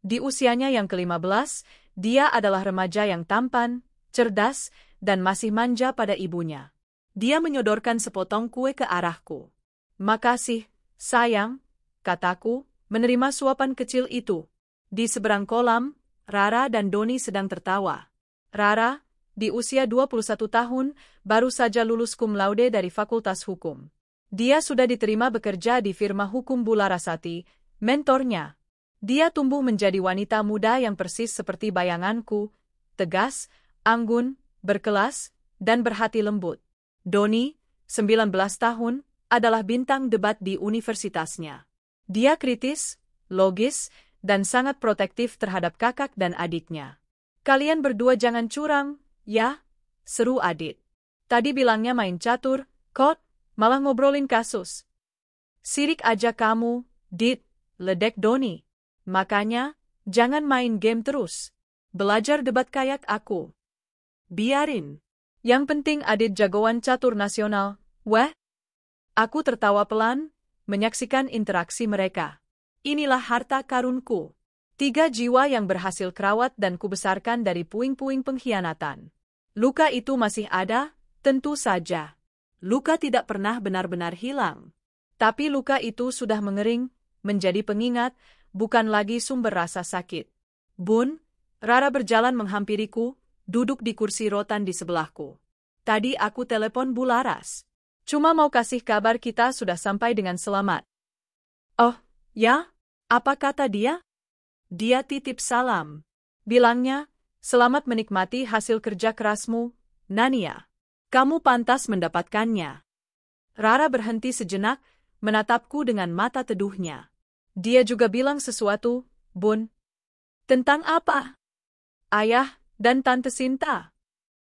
Di usianya yang ke-15, dia adalah remaja yang tampan, cerdas, dan masih manja pada ibunya. Dia menyodorkan sepotong kue ke arahku. Makasih, sayang, kataku, menerima suapan kecil itu. Di seberang kolam, Rara dan Doni sedang tertawa. Rara, di usia 21 tahun, baru saja lulus cum laude dari Fakultas Hukum. Dia sudah diterima bekerja di firma hukum Bularasati, mentornya. Dia tumbuh menjadi wanita muda yang persis seperti bayanganku, tegas, anggun, berkelas, dan berhati lembut. Doni, 19 tahun, adalah bintang debat di universitasnya. Dia kritis, logis, dan sangat protektif terhadap kakak dan adiknya. Kalian berdua jangan curang, ya? Seru Adit. Tadi bilangnya main catur, Kot, Malah ngobrolin kasus. Sirik aja kamu, Dit, ledek Doni. Makanya, jangan main game terus. Belajar debat kayak aku. Biarin. Yang penting Adit jagoan catur nasional. Wah? Aku tertawa pelan, menyaksikan interaksi mereka. Inilah harta karunku. 3 jiwa yang berhasil kerawat dan kubesarkan dari puing-puing pengkhianatan. Luka itu masih ada, tentu saja. Luka tidak pernah benar-benar hilang. Tapi luka itu sudah mengering, menjadi pengingat, bukan lagi sumber rasa sakit. Bun, Rara berjalan menghampiriku, duduk di kursi rotan di sebelahku. Tadi aku telepon Bu Laras. Cuma mau kasih kabar kita sudah sampai dengan selamat. Oh, ya? Apa kata dia? Dia titip salam. Bilangnya, selamat menikmati hasil kerja kerasmu, Nania. Kamu pantas mendapatkannya. Rara berhenti sejenak, menatapku dengan mata teduhnya. Dia juga bilang sesuatu, Bun. Tentang apa? Ayah dan Tante Sinta.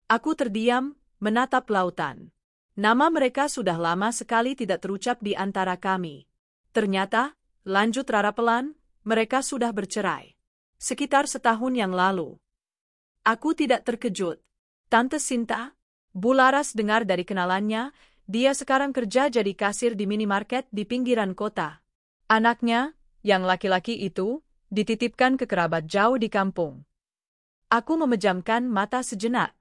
Aku terdiam, menatap lautan. Nama mereka sudah lama sekali tidak terucap di antara kami. Ternyata, lanjut Rara pelan, mereka sudah bercerai. Sekitar setahun yang lalu. Aku tidak terkejut. Tante Sinta? Bu Laras dengar dari kenalannya, dia sekarang kerja jadi kasir di minimarket di pinggiran kota. Anaknya, yang laki-laki itu, dititipkan ke kerabat jauh di kampung. Aku memejamkan mata sejenak.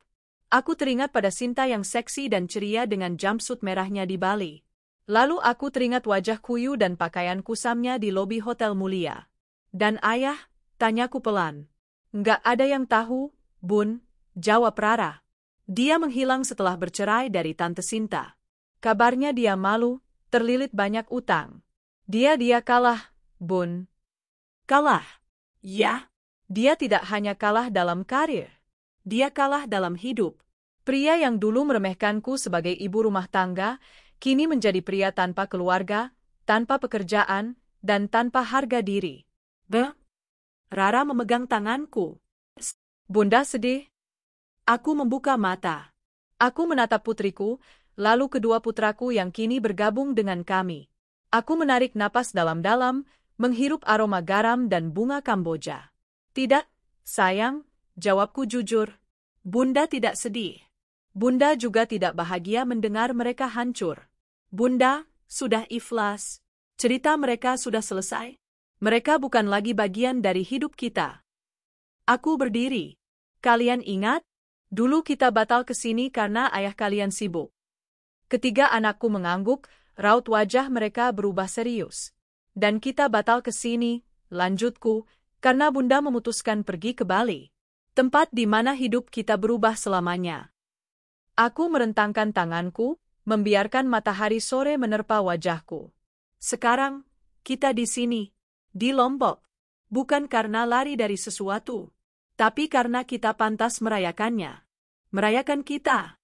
Aku teringat pada Sinta yang seksi dan ceria dengan jumpsuit merahnya di Bali. Lalu aku teringat wajah kuyu dan pakaian kusamnya di lobi hotel mulia. Dan ayah, tanyaku pelan. Nggak ada yang tahu, Bun, jawab Rara. Dia menghilang setelah bercerai dari Tante Sinta. Kabarnya dia malu, terlilit banyak utang. Dia kalah, Bun. Kalah? Ya. Dia tidak hanya kalah dalam karir. Dia kalah dalam hidup. Pria yang dulu meremehkanku sebagai ibu rumah tangga, kini menjadi pria tanpa keluarga, tanpa pekerjaan, dan tanpa harga diri. Rara memegang tanganku. Bunda sedih. Aku membuka mata. Aku menatap putriku, lalu kedua putraku yang kini bergabung dengan kami. Aku menarik napas dalam-dalam, menghirup aroma garam dan bunga Kamboja. Tidak, sayang, jawabku jujur. Bunda tidak sedih. Bunda juga tidak bahagia mendengar mereka hancur. Bunda, sudah ikhlas. Cerita mereka sudah selesai. Mereka bukan lagi bagian dari hidup kita. Aku berdiri. Kalian ingat? Dulu kita batal ke sini karena ayah kalian sibuk. Ketiga anakku mengangguk, raut wajah mereka berubah serius. Dan kita batal ke sini, lanjutku, karena Bunda memutuskan pergi ke Bali. Tempat di mana hidup kita berubah selamanya. Aku merentangkan tanganku, membiarkan matahari sore menerpa wajahku. Sekarang, kita di sini, di Lombok. Bukan karena lari dari sesuatu, tapi karena kita pantas merayakannya. Merayakan kita.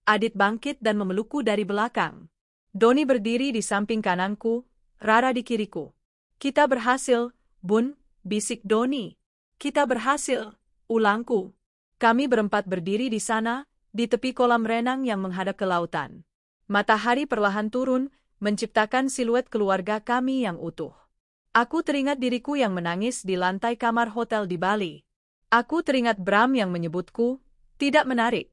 Adit bangkit dan memelukku dari belakang. Doni berdiri di samping kananku, Rara di kiriku. Kita berhasil, Bun, bisik Doni. Kita berhasil, ulangku. Kami berempat berdiri di sana, di tepi kolam renang yang menghadap ke lautan. Matahari perlahan turun, menciptakan siluet keluarga kami yang utuh. Aku teringat diriku yang menangis di lantai kamar hotel di Bali. Aku teringat Bram yang menyebutku, tidak menarik.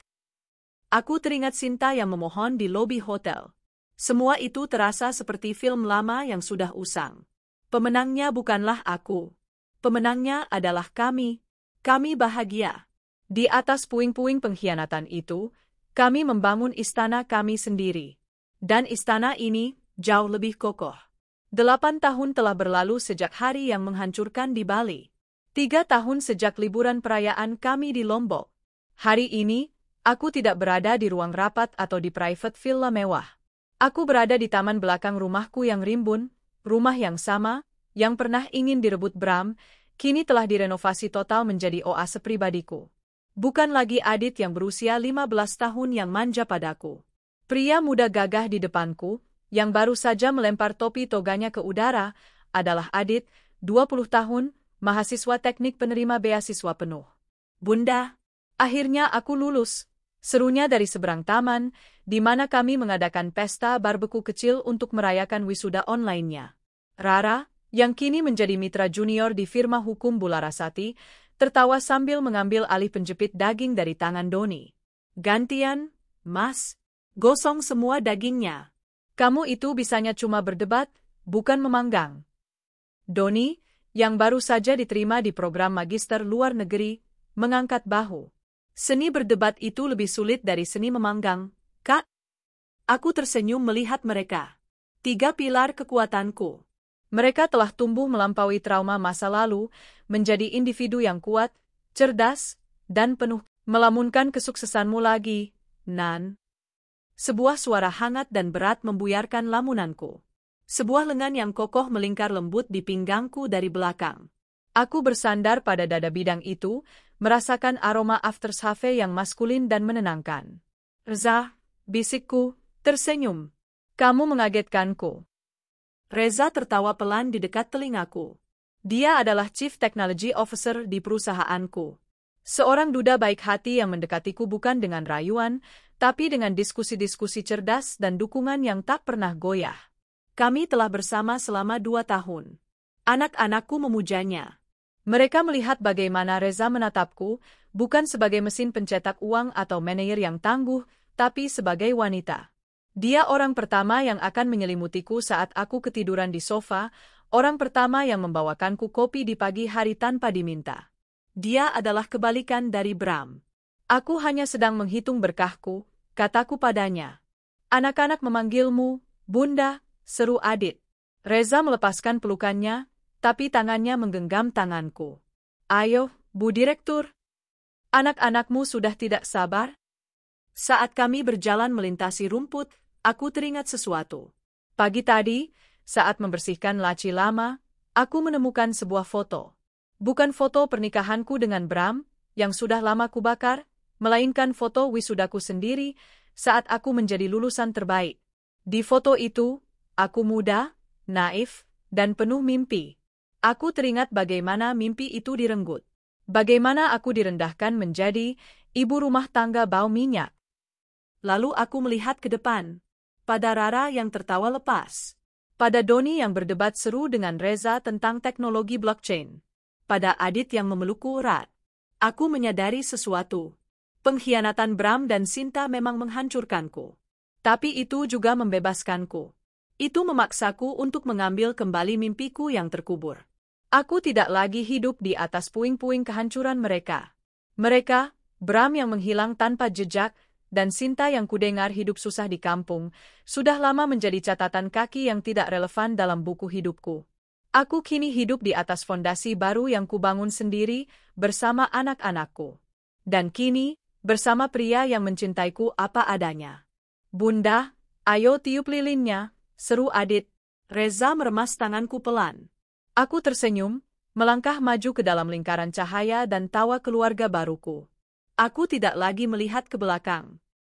Aku teringat Sinta yang memohon di lobi hotel. Semua itu terasa seperti film lama yang sudah usang. Pemenangnya bukanlah aku. Pemenangnya adalah kami. Kami bahagia. Di atas puing-puing pengkhianatan itu, kami membangun istana kami sendiri. Dan istana ini jauh lebih kokoh. 8 tahun telah berlalu sejak hari yang menghancurkan di Bali. 3 tahun sejak liburan perayaan kami di Lombok. Hari ini, aku tidak berada di ruang rapat atau di private villa mewah. Aku berada di taman belakang rumahku yang rimbun, rumah yang sama, yang pernah ingin direbut Bram, kini telah direnovasi total menjadi oase pribadiku. Bukan lagi Adit yang berusia 15 tahun yang manja padaku. Pria muda gagah di depanku, yang baru saja melempar topi toganya ke udara, adalah Adit, 20 tahun, mahasiswa teknik penerima beasiswa penuh. Bunda, akhirnya aku lulus. Serunya dari seberang taman, di mana kami mengadakan pesta barbeku kecil untuk merayakan wisuda online-nya. Rara, yang kini menjadi mitra junior di firma hukum Bularasati, tertawa sambil mengambil alih penjepit daging dari tangan Doni. Gantian, Mas. Gosong semua dagingnya. Kamu itu bisanya cuma berdebat, bukan memanggang. Doni, yang baru saja diterima di program magister luar negeri, mengangkat bahu. Seni berdebat itu lebih sulit dari seni memanggang, Kak. Aku tersenyum melihat mereka. 3 pilar kekuatanku. Mereka telah tumbuh melampaui trauma masa lalu, menjadi individu yang kuat, cerdas, dan penuh. Melamunkan kesuksesanmu lagi, Nan. Sebuah suara hangat dan berat membuyarkan lamunanku. Sebuah lengan yang kokoh melingkar lembut di pinggangku dari belakang. Aku bersandar pada dada bidang itu, merasakan aroma aftershave yang maskulin dan menenangkan. Reza, bisikku, tersenyum. Kamu mengagetkanku. Reza tertawa pelan di dekat telingaku. Dia adalah Chief Technology Officer di perusahaanku. Seorang duda baik hati yang mendekatiku bukan dengan rayuan, tapi dengan diskusi-diskusi cerdas dan dukungan yang tak pernah goyah. Kami telah bersama selama 2 tahun. Anak-anakku memujanya. Mereka melihat bagaimana Reza menatapku, bukan sebagai mesin pencetak uang atau manajer yang tangguh, tapi sebagai wanita. Dia orang pertama yang akan menyelimutiku saat aku ketiduran di sofa, orang pertama yang membawakanku kopi di pagi hari tanpa diminta. Dia adalah kebalikan dari Bram. Aku hanya sedang menghitung berkahku, kataku padanya. Anak-anak memanggilmu, Bunda, seru Adit. Reza melepaskan pelukannya, tapi tangannya menggenggam tanganku. Ayo, Bu Direktur. Anak-anakmu sudah tidak sabar? Saat kami berjalan melintasi rumput, aku teringat sesuatu. Pagi tadi, saat membersihkan laci lama, aku menemukan sebuah foto. Bukan foto pernikahanku dengan Bram, yang sudah lama kubakar, melainkan foto wisudaku sendiri saat aku menjadi lulusan terbaik. Di foto itu, aku muda, naif, dan penuh mimpi. Aku teringat bagaimana mimpi itu direnggut. Bagaimana aku direndahkan menjadi ibu rumah tangga bau minyak. Lalu aku melihat ke depan. Pada Rara yang tertawa lepas. Pada Doni yang berdebat seru dengan Reza tentang teknologi blockchain. Pada Adit yang memelukku erat. Aku menyadari sesuatu. Pengkhianatan Bram dan Sinta memang menghancurkanku. Tapi itu juga membebaskanku. Itu memaksaku untuk mengambil kembali mimpiku yang terkubur. Aku tidak lagi hidup di atas puing-puing kehancuran mereka. Mereka, Bram yang menghilang tanpa jejak, dan Sinta yang kudengar hidup susah di kampung, sudah lama menjadi catatan kaki yang tidak relevan dalam buku hidupku. Aku kini hidup di atas fondasi baru yang kubangun sendiri, bersama anak-anakku. Dan kini, bersama pria yang mencintaiku apa adanya. Bunda, ayo tiup lilinnya, seru Adit. Reza meremas tanganku pelan. Aku tersenyum, melangkah maju ke dalam lingkaran cahaya dan tawa keluarga baruku. Aku tidak lagi melihat ke belakang.